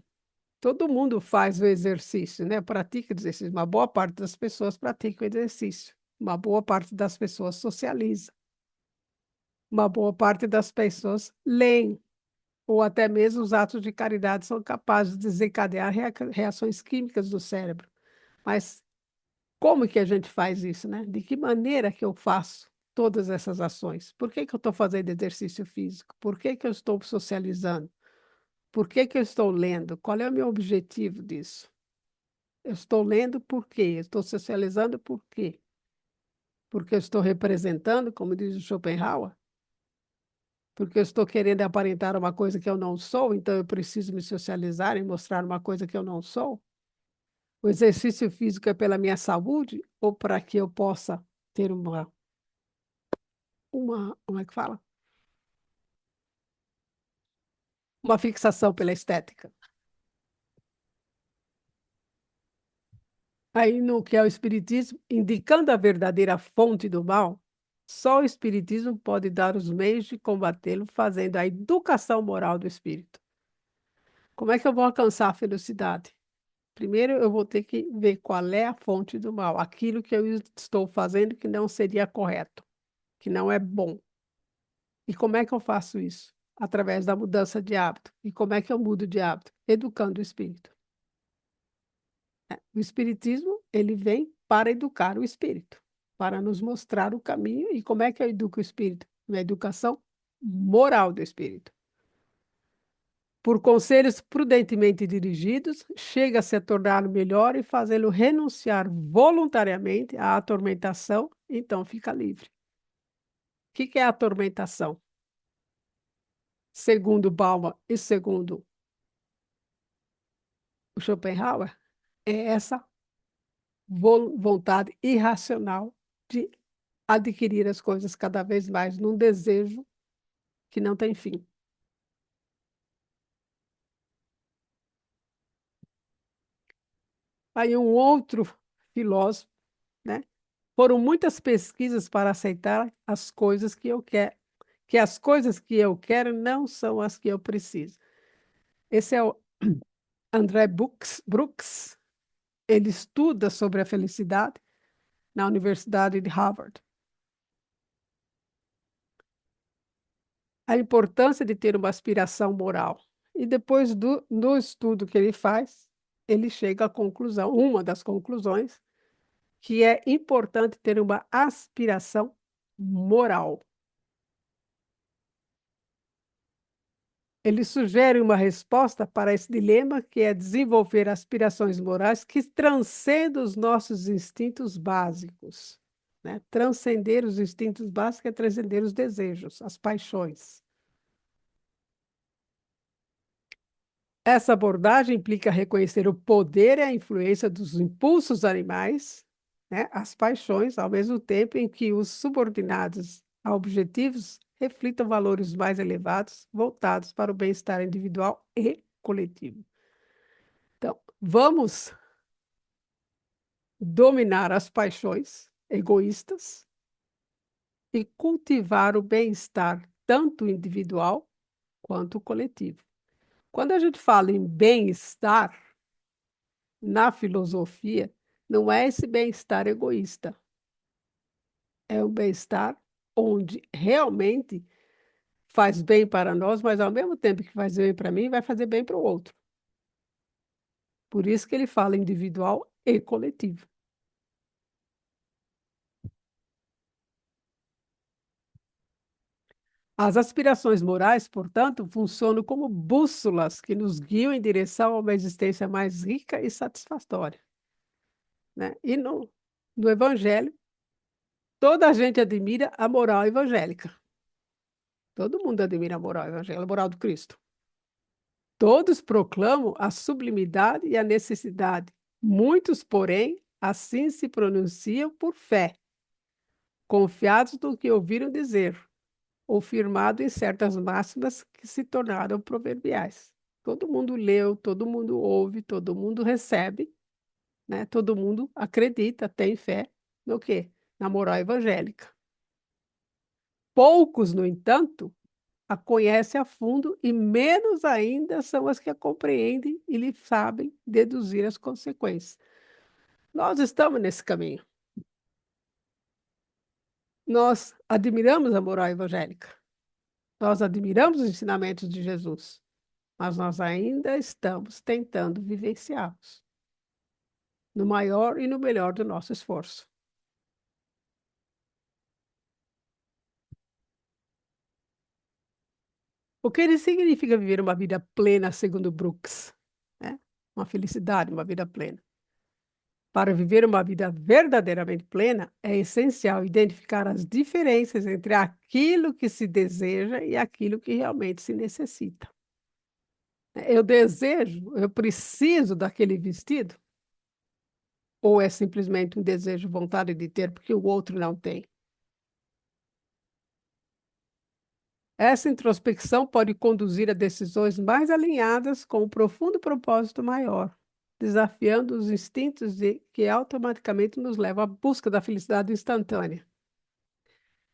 todo mundo faz o exercício, né? Pratica exercício. Uma boa parte das pessoas pratica o exercício. Uma boa parte das pessoas socializa. Uma boa parte das pessoas leem, ou até mesmo os atos de caridade são capazes de desencadear reações químicas do cérebro. Mas como que a gente faz isso, né? De que maneira que eu faço todas essas ações? Por que que eu estou fazendo exercício físico? Por que que eu estou socializando? Por que que eu estou lendo? Qual é o meu objetivo disso? Eu estou lendo por quê? Eu estou socializando por quê? Porque eu estou representando, como diz o Schopenhauer? Porque eu estou querendo aparentar uma coisa que eu não sou, então eu preciso me socializar e mostrar uma coisa que eu não sou? O exercício físico é pela minha saúde ou para que eu possa ter como é que fala? Uma fixação pela estética. Aí, no que é o Espiritismo, indicando a verdadeira fonte do mal, só o Espiritismo pode dar os meios de combatê-lo, fazendo a educação moral do espírito. Como é que eu vou alcançar a felicidade? Primeiro, eu vou ter que ver qual é a fonte do mal, aquilo que eu estou fazendo que não seria correto, que não é bom. E como é que eu faço isso? Através da mudança de hábito. E como é que eu mudo de hábito? Educando o espírito. O espiritismo, ele vem para educar o espírito, para nos mostrar o caminho. E como é que eu educo o espírito? Na educação moral do espírito. Por conselhos prudentemente dirigidos, chega-se a torná-lo melhor e fazê-lo renunciar voluntariamente à atormentação, então fica livre. O que é a atormentação? Segundo Bauman e segundo o Schopenhauer, é essa vontade irracional de adquirir as coisas cada vez mais num desejo que não tem fim. Aí um outro filósofo, né? Foram muitas pesquisas para aceitar as coisas que eu quero, que as coisas que eu quero não são as que eu preciso. Esse é o André Brooks. Ele estuda sobre a felicidade na Universidade de Harvard. A importância de ter uma aspiração moral. E depois do estudo que ele faz, ele chega à conclusão, uma das conclusões, que é importante ter uma aspiração moral. Ele sugere uma resposta para esse dilema, que é desenvolver aspirações morais que transcendam os nossos instintos básicos. Né? Transcender os instintos básicos é transcender os desejos, as paixões. Essa abordagem implica reconhecer o poder e a influência dos impulsos animais, né, as paixões, ao mesmo tempo em que os subordinados a objetivos reflitam valores mais elevados, voltados para o bem-estar individual e coletivo. Então, vamos dominar as paixões egoístas e cultivar o bem-estar tanto individual quanto coletivo. Quando a gente fala em bem-estar, na filosofia, não é esse bem-estar egoísta, é um bem-estar onde realmente faz bem para nós, mas ao mesmo tempo que faz bem para mim, vai fazer bem para o outro. Por isso que ele fala individual e coletivo. As aspirações morais, portanto, funcionam como bússolas que nos guiam em direção a uma existência mais rica e satisfatória, né? E no Evangelho, toda a gente admira a moral evangélica. Todo mundo admira a moral evangélica, a moral do Cristo. Todos proclamam a sublimidade e a necessidade. Muitos, porém, assim se pronunciam por fé, confiados no que ouviram dizer, ou firmado em certas máximas que se tornaram proverbiais. Todo mundo leu, todo mundo ouve, todo mundo recebe, né? Todo mundo acredita, tem fé no quê? Na moral evangélica. Poucos, no entanto, a conhecem a fundo e menos ainda são as que a compreendem e lhe sabem deduzir as consequências. Nós estamos nesse caminho. Nós admiramos a moral evangélica. Nós admiramos os ensinamentos de Jesus, mas nós ainda estamos tentando vivenciá-los no maior e no melhor do nosso esforço. O que ele significa viver uma vida plena, segundo Brooks, né? Uma felicidade, uma vida plena. Para viver uma vida verdadeiramente plena, é essencial identificar as diferenças entre aquilo que se deseja e aquilo que realmente se necessita. Eu desejo, eu preciso daquele vestido? Ou é simplesmente um desejo, vontade de ter, porque o outro não tem? Essa introspecção pode conduzir a decisões mais alinhadas com um profundo propósito maior, desafiando os instintos que automaticamente nos levam à busca da felicidade instantânea.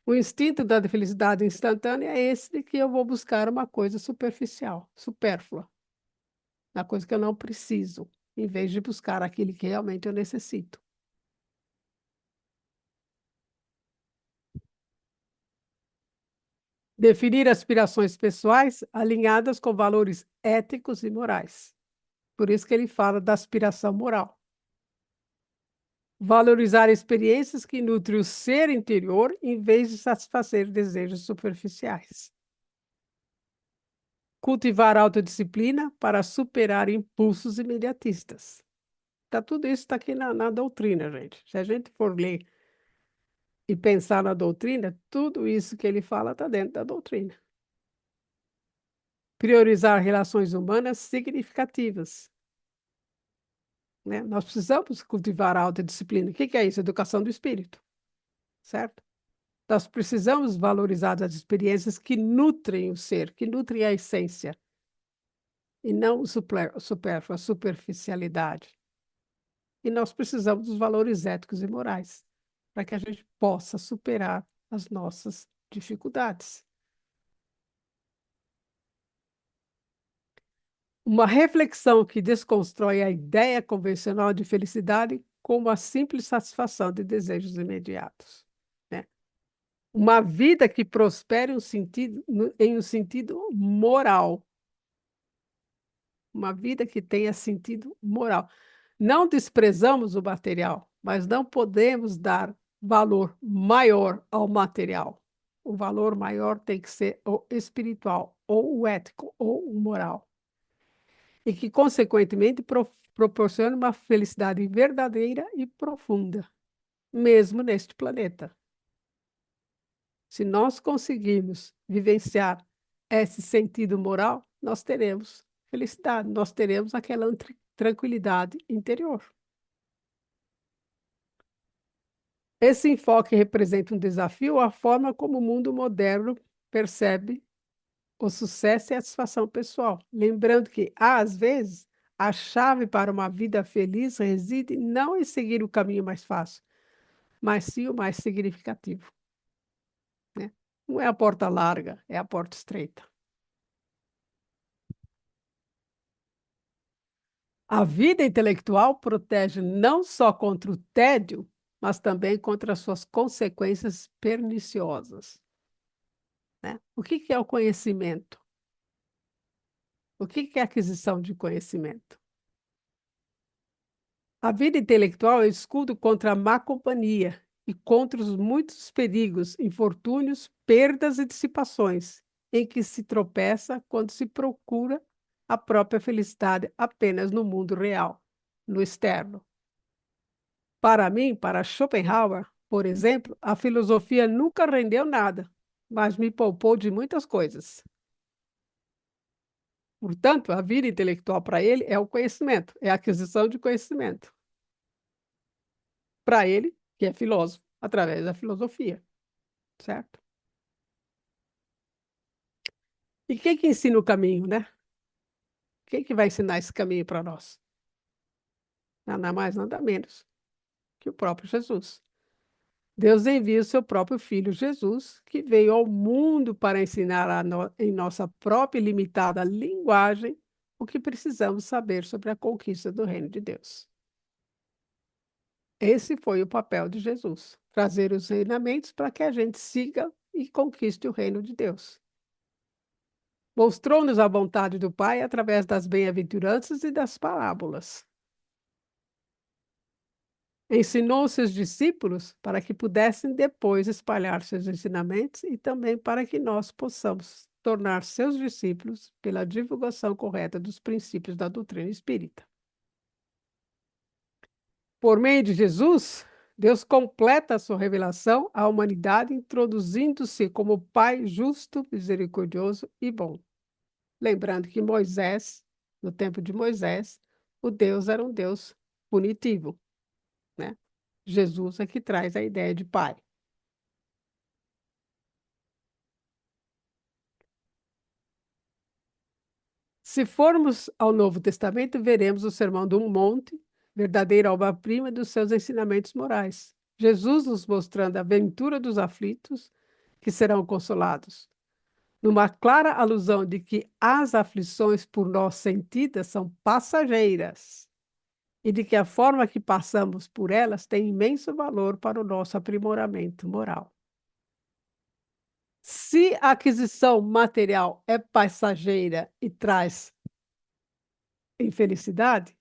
O instinto da felicidade instantânea é esse de que eu vou buscar uma coisa superficial, supérflua, uma coisa que eu não preciso, em vez de buscar aquilo que realmente eu necessito. Definir aspirações pessoais alinhadas com valores éticos e morais. Por isso que ele fala da aspiração moral. Valorizar experiências que nutrem o ser interior em vez de satisfazer desejos superficiais. Cultivar autodisciplina para superar impulsos imediatistas. Tudo isso está aqui na doutrina, gente. Se a gente for ler e pensar na doutrina, tudo isso que ele fala está dentro da doutrina. Priorizar relações humanas significativas, né? Nós precisamos cultivar a autodisciplina. O que é isso? Educação do espírito, certo? Nós precisamos valorizar as experiências que nutrem o ser, que nutrem a essência, e não o supérfluo, a superficialidade. E nós precisamos dos valores éticos e morais, para que a gente possa superar as nossas dificuldades. Uma reflexão que desconstrói a ideia convencional de felicidade como a simples satisfação de desejos imediatos, né? Uma vida que prospere em um sentido moral, uma vida que tenha sentido moral. Não desprezamos o material, mas não podemos dar valor maior ao material. O valor maior tem que ser o espiritual, ou o ético, ou o moral. E que, consequentemente, proporcione uma felicidade verdadeira e profunda, mesmo neste planeta. Se nós conseguirmos vivenciar esse sentido moral, nós teremos felicidade, nós teremos aquela tranquilidade interior. Esse enfoque representa um desafio à forma como o mundo moderno percebe o sucesso e a satisfação pessoal. Lembrando que, às vezes, a chave para uma vida feliz reside não em seguir o caminho mais fácil, mas sim o mais significativo, né? Não é a porta larga, é a porta estreita. A vida intelectual protege não só contra o tédio, mas também contra as suas consequências perniciosas, né? O que que é o conhecimento? O que que é aquisição de conhecimento? A vida intelectual é o escudo contra a má companhia e contra os muitos perigos, infortúnios, perdas e dissipações, em que se tropeça quando se procura a própria felicidade apenas no mundo real, no externo. Para mim, para Schopenhauer, por exemplo, a filosofia nunca rendeu nada, mas me poupou de muitas coisas. Portanto, a vida intelectual para ele é o conhecimento, é a aquisição de conhecimento. Para ele, que é filósofo, através da filosofia, certo? E quem que ensina o caminho, né? Quem que vai ensinar esse caminho para nós? Nada mais, nada menos que o próprio Jesus. Deus envia o seu próprio Filho Jesus, que veio ao mundo para ensinar em nossa própria e limitada linguagem o que precisamos saber sobre a conquista do reino de Deus. Esse foi o papel de Jesus, trazer os ensinamentos para que a gente siga e conquiste o reino de Deus. Mostrou-nos a vontade do Pai através das bem-aventuranças e das parábolas. Ensinou seus discípulos para que pudessem depois espalhar seus ensinamentos e também para que nós possamos tornar seus discípulos pela divulgação correta dos princípios da doutrina espírita. Por meio de Jesus, Deus completa a sua revelação à humanidade, introduzindo-se como Pai justo, misericordioso e bom. Lembrando que Moisés, no tempo de Moisés, o Deus era um Deus punitivo, né? Jesus é que traz a ideia de pai. Se formos ao Novo Testamento, veremos o Sermão do Monte, verdadeira obra-prima dos seus ensinamentos morais. Jesus nos mostrando a ventura dos aflitos, que serão consolados, numa clara alusão de que as aflições por nós sentidas são passageiras e de que a forma que passamos por elas tem imenso valor para o nosso aprimoramento moral. Se a aquisição material é passageira e traz infelicidade,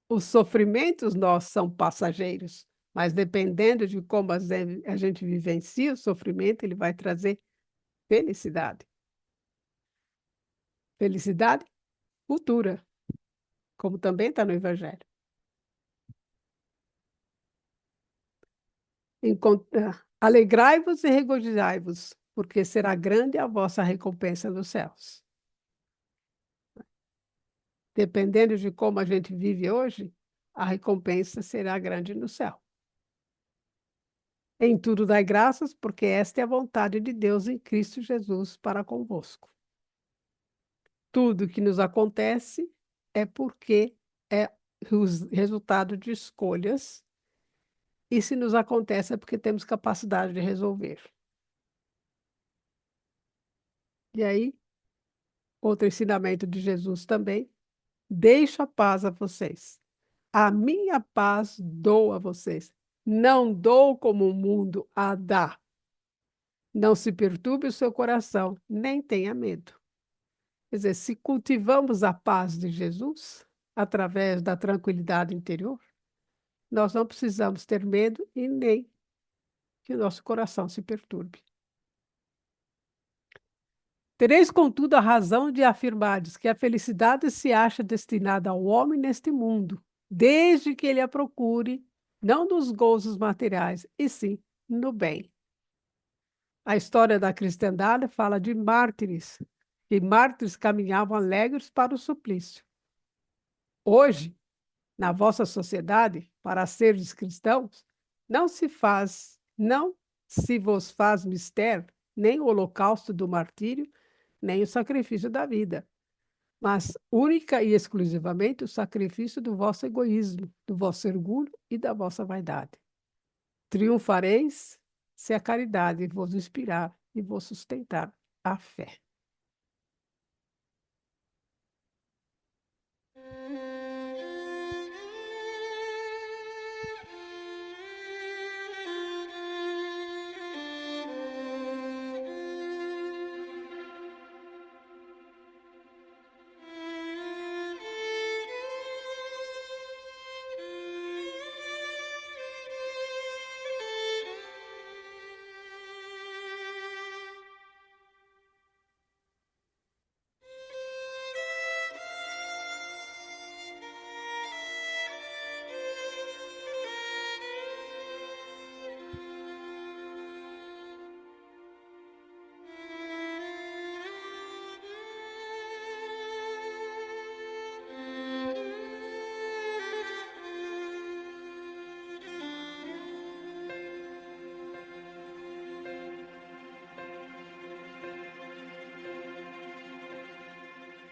os sofrimentos nossos são passageiros, mas dependendo de como a gente vivencia o sofrimento, ele vai trazer felicidade. Felicidade futura, como também está no Evangelho. Alegrai-vos e regozijai-vos, porque será grande a vossa recompensa nos céus. Dependendo de como a gente vive hoje, a recompensa será grande no céu. Em tudo dai graças, porque esta é a vontade de Deus em Cristo Jesus para convosco. Tudo que nos acontece é porque é o resultado de escolhas, e se nos acontece é porque temos capacidade de resolver. E aí, outro ensinamento de Jesus também: deixo a paz a vocês. A minha paz dou a vocês. Não dou como o mundo a dá. Não se perturbe o seu coração, nem tenha medo. Quer dizer, se cultivamos a paz de Jesus, através da tranquilidade interior, nós não precisamos ter medo e nem que o nosso coração se perturbe. Tereis, contudo, a razão de afirmardes que a felicidade se acha destinada ao homem neste mundo, desde que ele a procure, não dos gozos materiais, e sim no bem. A história da cristandade fala de mártires, que mártires caminhavam alegres para o suplício. Hoje, na vossa sociedade, para seres cristãos, não se vos faz mister nem o holocausto do martírio, nem o sacrifício da vida, mas única e exclusivamente o sacrifício do vosso egoísmo, do vosso orgulho e da vossa vaidade. Triunfareis se a caridade vos inspirar e vos sustentar a fé.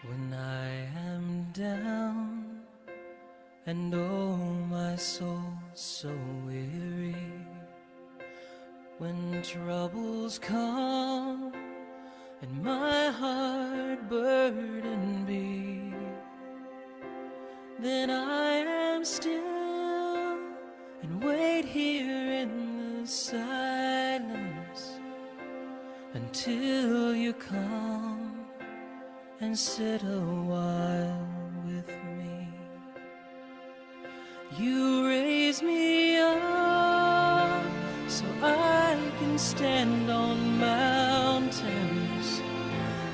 When I am down and oh my soul so weary, when troubles come and my heart burden be, then I am still and wait here in the silence until you come and sit a while with me. You raise me up so I can stand on mountains.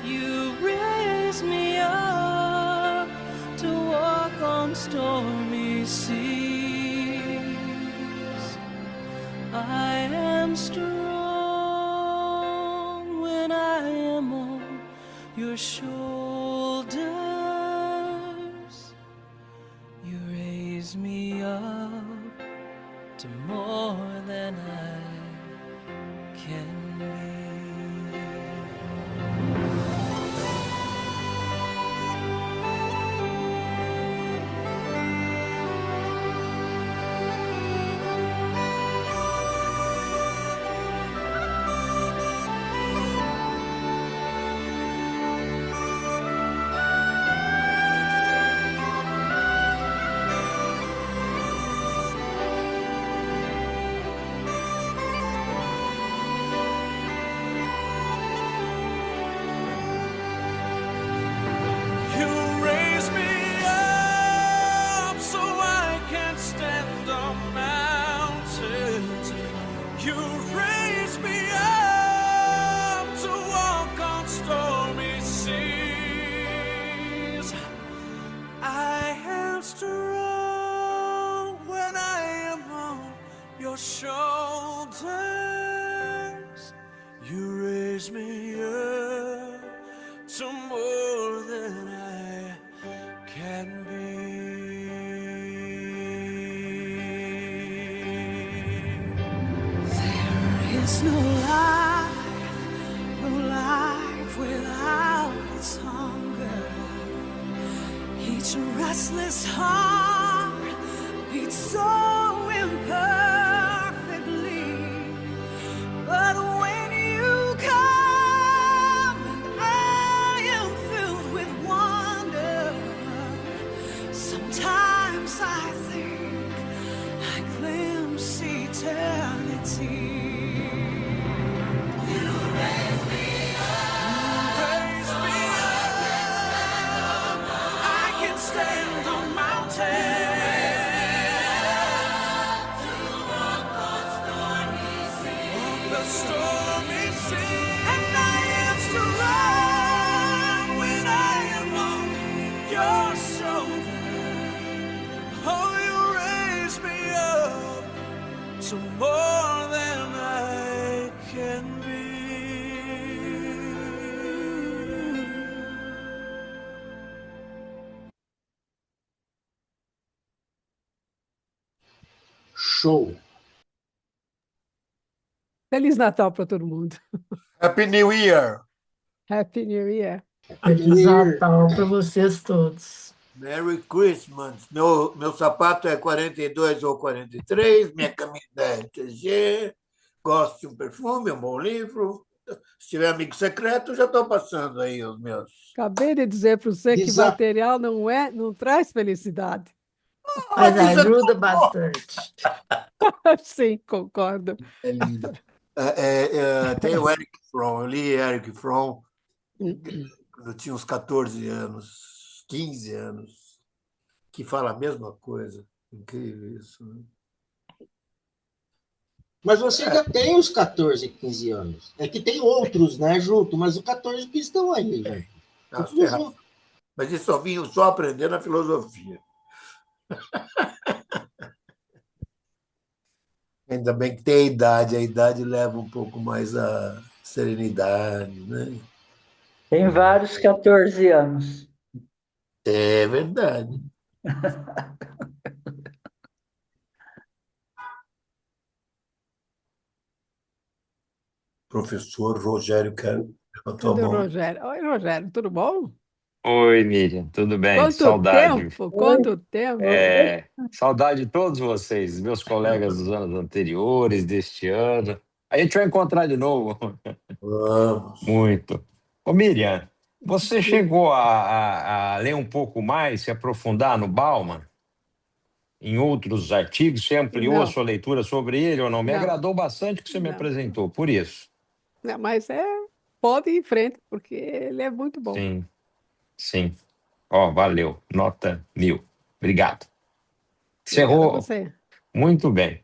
You raise me up to walk on stormy seas. I am strong when I am on your shoulders. You raise me up to more than I can be. You raise me up so I can stand on mountains. You raise me up to walk on stormy seas. I am strong when I am on your shoulders. You raise me up to more than I can be. There is no life without its hunger. Each restless heart beats so imperfectly. But when you come, I am filled with wonder. Sometimes I think I glimpse eternity. You raise me up. I can stand on mountains. The stormy sea, and I am strong when I am on your shoulder. Oh, you raise me up to more than I can be. Show. Feliz Natal para todo mundo. Happy New Year. Happy New Year. Feliz Natal para vocês todos. Merry Christmas. Meu sapato é 42 ou 43, minha camisa é TG, gosto de um perfume, um bom livro. Se tiver amigo secreto, já estou passando aí os meus. Acabei de dizer para você que Desa- material não traz felicidade. Mas isso é ajuda tão bom. bastante. Sim, concordo. É lindo. Tem o Eric Fromm, eu li Eric Fromm quando eu tinha uns 14 anos, 15 anos, que fala a mesma coisa. Incrível isso, né? Mas você já tem os 14, 15 anos. É que tem outros, né, junto, mas os 14 que estão aí, velho. Ah, você tem razão. Mas isso só vinha só aprender na filosofia. Ainda bem que tem a idade leva um pouco mais a serenidade, né? Tem vários 14 anos. É verdade. Professor Rogério, quero levantar a Cadê o mão. Rogério? Oi, Rogério, tudo bom? Oi, Miriam, tudo bem? Quanto Saudade. tempo, Oi, quanto tempo. Saudade de todos vocês, meus colegas dos anos anteriores, deste ano. A gente vai encontrar de novo. Vamos. Muito. Ô, Miriam, você Diga. chegou a ler um pouco mais, se aprofundar no Bauman, em outros artigos? Você ampliou a Não, sua leitura sobre ele ou não? Me não, agradou bastante o que você me não, apresentou, por isso. não, mas pode ir em frente, porque ele é muito bom. Sim, sim. Ó, valeu. Nota 1000. Obrigado. Obrigada a Cerrou você. muito bem.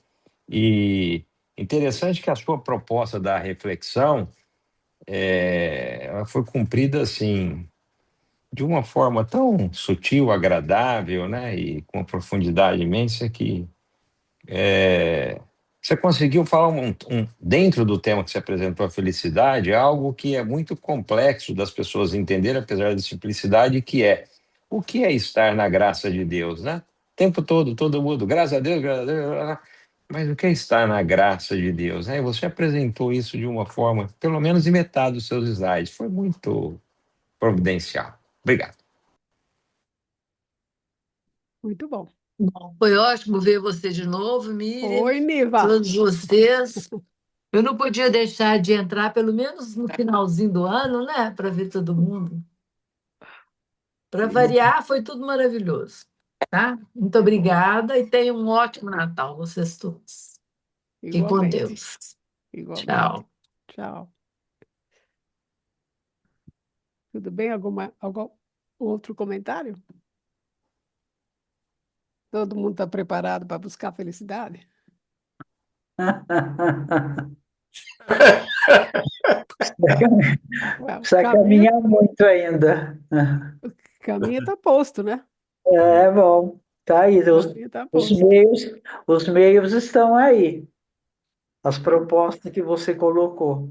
E interessante que a sua proposta da reflexão ela foi cumprida assim de uma forma tão sutil, agradável, né, e com uma profundidade imensa que você conseguiu falar dentro do tema que você apresentou, a felicidade, algo que é muito complexo das pessoas entenderem, apesar da simplicidade, que é o que é estar na graça de Deus, né? O tempo todo mundo, graças a Deus, mas o que é estar na graça de Deus, né? E você apresentou isso de uma forma, pelo menos em metade dos seus slides, foi muito providencial. Obrigado. Muito bom. Bom, foi ótimo ver você de novo, Miriam, Oi, Niva. todos vocês. Eu não podia deixar de entrar, pelo menos no finalzinho do ano, né? Para ver todo mundo. Para variar, foi tudo maravilhoso. Tá? Muito obrigada e tenham um ótimo Natal, vocês todos. Fiquem com Igualmente, Deus. igualmente. Tchau. Tchau. Tudo bem? Algum outro comentário? Todo mundo está preparado para buscar felicidade? Ué, Precisa caminhar muito ainda. o caminho está posto, né? É bom. Tá aí. O caminho está Os posto. meios, os meios estão aí. As propostas que você colocou.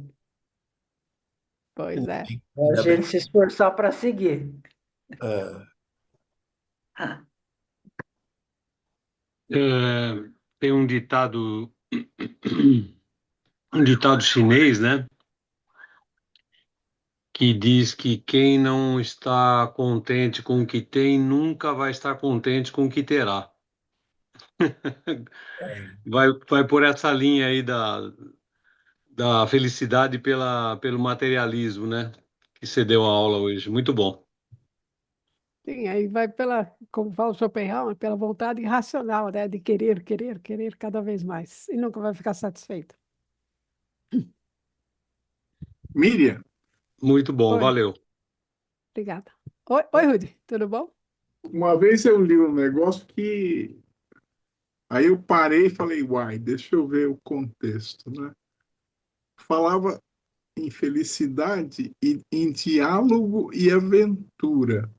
Pois é. É a Ainda bem. gente se esforçar para seguir. Tem um ditado, um ditado chinês, né? Que diz que quem não está contente com o que tem nunca vai estar contente com o que terá. Vai por essa linha aí da felicidade pelo materialismo, né? Que você deu a aula hoje. Muito bom. Sim, aí vai como fala o Schopenhauer, pela vontade irracional, né? De querer, querer, querer cada vez mais. E nunca vai ficar satisfeito. Miriam, Muito bom, Oi, valeu. obrigada. Oi, Rudy, tudo bom? uma vez eu li um negócio que aí eu parei e falei, uai, deixa eu ver o contexto, né? Falava em felicidade e em diálogo e aventura.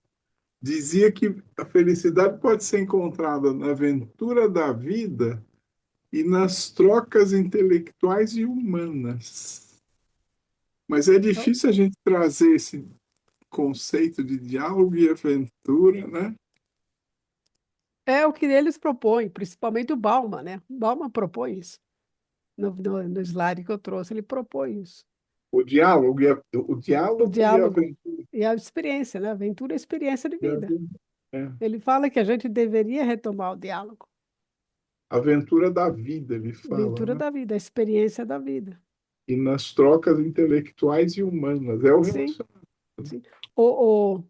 Dizia que a felicidade pode ser encontrada na aventura da vida e nas trocas intelectuais e humanas. Mas é Então, difícil a gente trazer esse conceito de diálogo e aventura, né? é o que eles propõem, principalmente o Bauman, né? O Bauman propõe isso. No slide que eu trouxe, ele propõe isso. O O diálogo e a diálogo aventura. e a experiência, né? Aventura é experiência de vida. É, Ele fala que a gente deveria retomar o diálogo. aventura da vida, ele fala, Aventura né? da vida, a experiência da vida. E nas trocas intelectuais e humanas. É o Sim, relacionamento. sim. O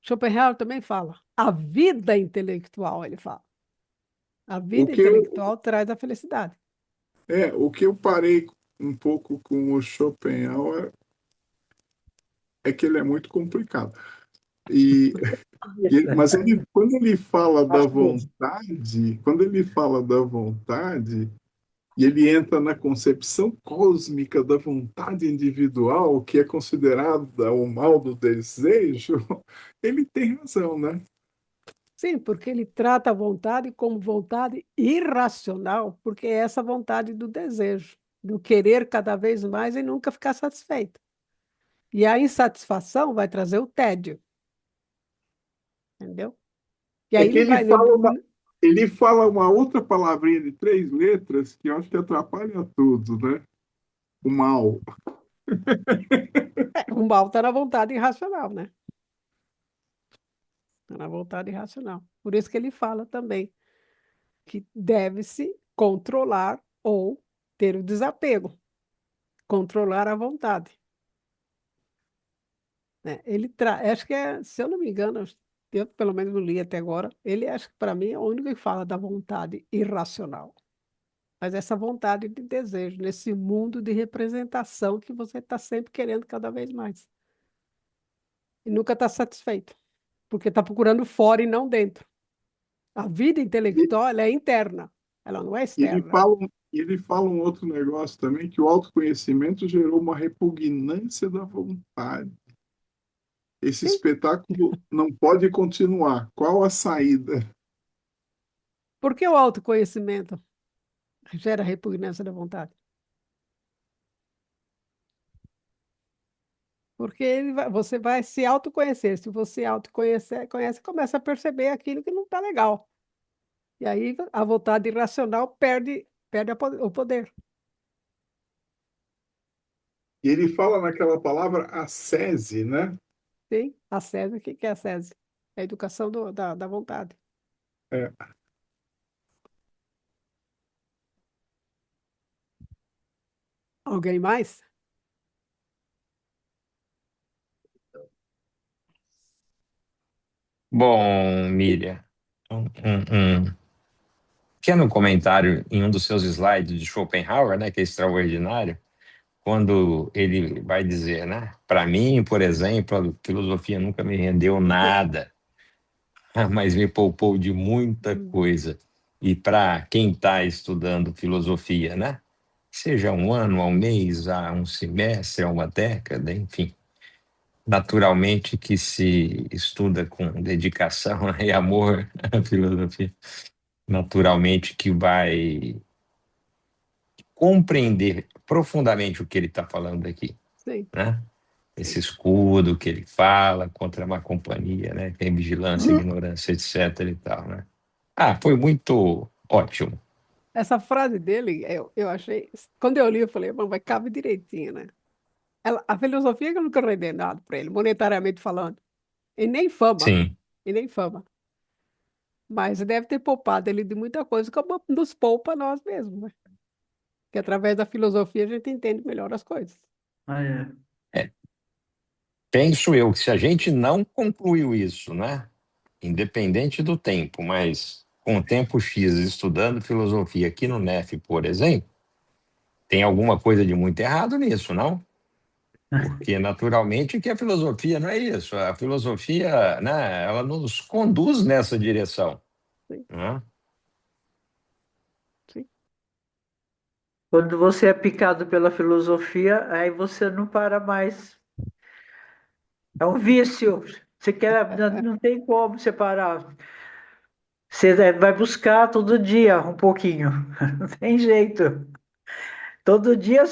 Schopenhauer também fala. A vida intelectual, ele fala. A O vida que eu, intelectual traz a felicidade. o que eu parei um pouco com o Schopenhauer é que ele é muito complicado. E, mas quando ele fala da vontade, e ele entra na concepção cósmica da vontade individual, que é considerada o mal do desejo, ele tem razão, né? Sim, porque ele trata a vontade como vontade irracional, porque é essa vontade do desejo, do querer cada vez mais e nunca ficar satisfeito. E a insatisfação vai trazer o tédio, entendeu? E É aí que ele vai. ele fala uma outra palavrinha de 3 letras que eu acho que atrapalha tudo, né? O mal. O mal está na vontade irracional, né? Está na vontade irracional. Por isso que ele fala também que deve-se controlar ou ter o desapego, controlar a vontade. Né? Acho que se eu não me engano, eu pelo menos não li até agora, ele acho que para mim é o único que fala da vontade irracional. Mas essa vontade de desejo, nesse mundo de representação que você está sempre querendo cada vez mais. E nunca está satisfeito, porque está procurando fora e não dentro. A vida E, intelectual ela é interna, ela não é e ele externa. fala, ele fala um outro negócio também, que o autoconhecimento gerou uma repugnância da vontade. Esse Sim, espetáculo não pode continuar. Qual a saída? porque o autoconhecimento gera repugnância da vontade. Porque você vai se autoconhecer. Se você conhece, começa a perceber aquilo que não está legal. E aí a vontade irracional perde o poder. E ele fala naquela palavra ascese, né? Sim, a SESI, o que que é a SESI? É a educação da vontade. É, Alguém mais? Bom, Miriam, um pequeno comentário em um dos seus slides de Schopenhauer, né, que é extraordinário, quando ele vai dizer, né, para mim, por exemplo, a filosofia nunca me rendeu nada, mas me poupou de muita coisa. E para quem está estudando filosofia, né, seja um ano, um mês, um semestre, uma década, enfim, naturalmente que se estuda com dedicação e amor à filosofia, naturalmente que vai compreender profundamente o que ele está falando aqui, Sim, né? sim. Esse escudo que ele fala contra a má companhia, né? Tem vigilância, ignorância, etc. e tal, né? Foi muito ótimo. Essa frase dele, eu achei. Quando eu li, eu falei, vai cabe direitinho, né? A filosofia que eu nunca rendeu nada para ele, monetariamente falando. E nem fama. Sim. E nem fama. Mas deve ter poupado ele de muita coisa, como nos poupa nós mesmos, né? Que através da filosofia a gente entende melhor as coisas. Ah, é. Penso eu que se a gente não concluiu isso, né? Independente do tempo, mas com tempo X estudando filosofia aqui no NEF, por exemplo, tem alguma coisa de muito errado nisso, não? Porque naturalmente que a filosofia não é isso. A filosofia, né, ela nos conduz nessa direção, Sim, né? sim. Quando você é picado pela filosofia, aí você não para mais. É um vício. Você quer, não tem como separar. Você vai buscar todo dia um pouquinho. Não tem jeito. Todo dia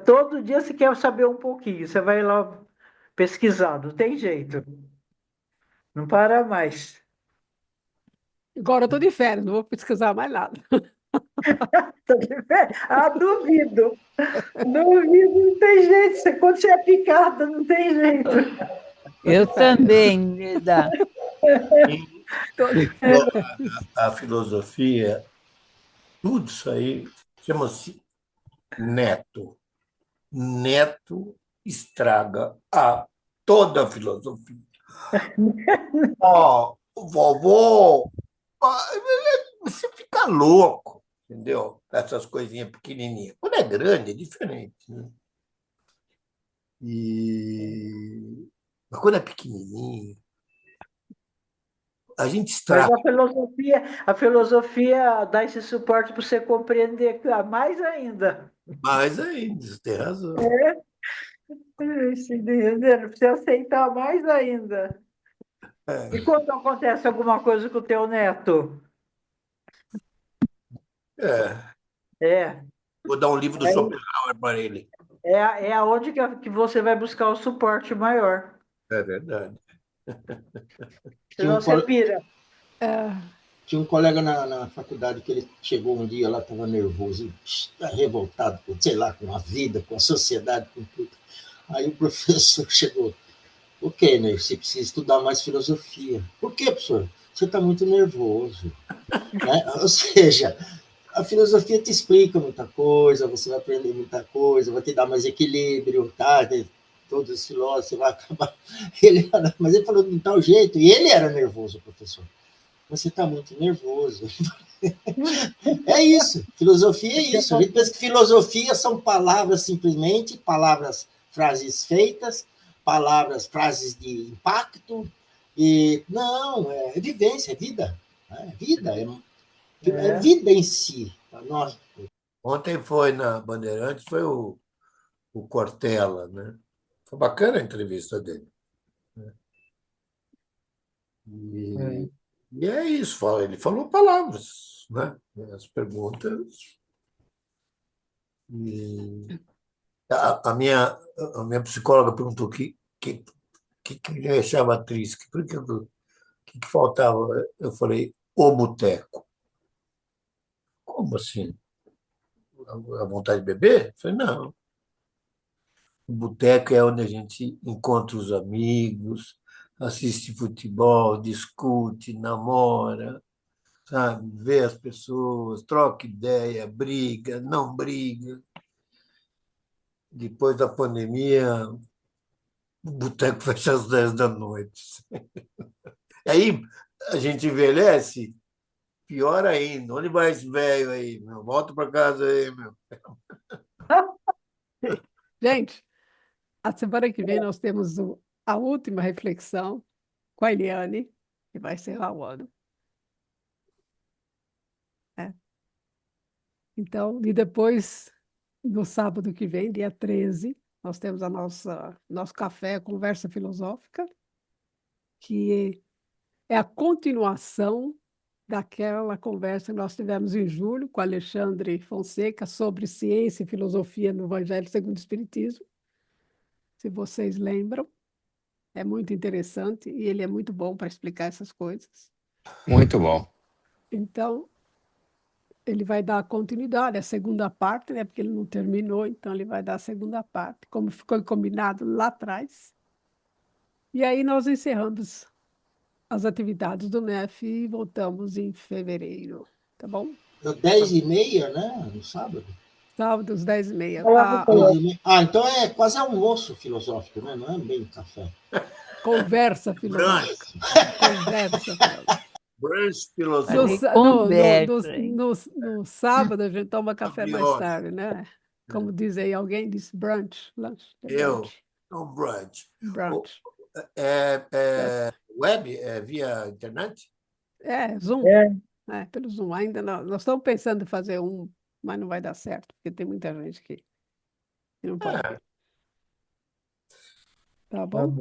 todo dia você quer saber um pouquinho. Você vai lá pesquisar, não tem jeito. Não para mais. Agora eu estou de férias, não vou pesquisar mais nada. Duvido. Duvido, não tem jeito. Quando você é picada, não tem jeito. Tô de Eu férias. também, Leda. E Tô de férias. a filosofia, tudo isso aí chama-se neto. Neto estraga toda a filosofia. Vovô, você fica louco, entendeu? Essas coisinhas pequenininhas. Quando é grande, é diferente, né? Mas quando é pequenininho, a gente Mas estraga a filosofia dá esse suporte para você compreender mais ainda. mais ainda, você tem razão. Para você aceitar mais ainda. É, E quando acontece alguma coisa com o teu neto? é. É, Vou dar um livro do aí Schopenhauer para ele. é aonde que você vai buscar o suporte maior. É verdade. Que Senão o, você Cor- pira. É, Tinha um colega na faculdade que ele chegou um dia lá, estava nervoso, revoltado, sei lá, com a vida, com a sociedade, com tudo. Aí o professor chegou, ok, né? Você precisa estudar mais filosofia. Por quê, professor? Você está muito nervoso. Né? Ou seja, a filosofia te explica muita coisa, você vai aprender muita coisa, vai te dar mais equilíbrio, tá? Todos os filósofos, você vai acabar. Mas ele falou de tal jeito, e ele era nervoso, professor. Você está muito nervoso. É isso, filosofia é isso. A gente pensa que filosofia são palavras simplesmente, palavras, frases feitas, palavras, frases de impacto, e não, é vivência, é vida. É vida, é vida em si. Nós, Ontem foi na Bandeirantes, foi o Cortella, né? Foi bacana a entrevista dele. Né? E é isso, ele falou palavras, né? As perguntas. E a minha psicóloga perguntou o que me deixava triste, o que faltava. Eu falei, o boteco. Como assim? A vontade de beber? Eu falei, não. O boteco é onde a gente encontra os amigos, assiste futebol, discute, namora, sabe? Vê as pessoas, troca ideia, briga, não briga. Depois da pandemia, o boteco fecha às 10 da noite. Aí a gente envelhece, pior ainda. Onde vai esse velho aí, meu? Volta para casa aí, meu. Gente, a semana que vem nós temos a última reflexão com a Eliane, que vai encerrar o ano. É. Então, e depois, no sábado que vem, dia 13, nós temos nosso café, Conversa Filosófica, que é a continuação daquela conversa que nós tivemos em julho com Alexandre Fonseca sobre ciência e filosofia no Evangelho segundo o Espiritismo. Se vocês lembram, é muito interessante e ele é muito bom para explicar essas coisas. Muito bom. Então, ele vai dar continuidade, a segunda parte, né, porque ele não terminou, então ele vai dar a segunda parte, como ficou combinado lá atrás. E aí nós encerramos as atividades do NEF e voltamos em fevereiro, tá bom? 10h30, né? No sábado. Sábado, às 10h30. 10h30. Então é quase almoço filosófico, né? Não é bem café. Conversa filosófica. Conversa filosófica. Brunch No, filosófico. no sábado a gente toma café mais Brioche. tarde, né? Como diz aí, alguém diz brunch, lunch. Um brunch. Brunch. Web? Via internet? Zoom. Pelo Zoom. Ainda não. Nós estamos pensando em fazer mas não vai dar certo, porque tem muita gente que não pode. Tá bom?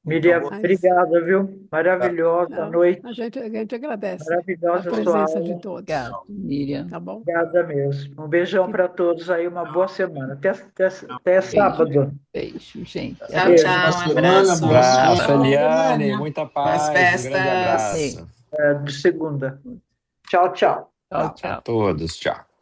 Miriam, obrigada, viu? Maravilhosa a noite. A gente agradece Maravilhosa a presença sua de aula. todos. Obrigada, Miriam. Tá bom? Obrigada mesmo. Um beijão para todos aí, uma boa semana. Até sábado. Beijo, gente. Tchau, tchau. Um abraço. Abraço, Eliane. Muita paz. Boas Um grande abraço. De segunda. Tchau, tchau. Tchau, tchau. A todos, tchau.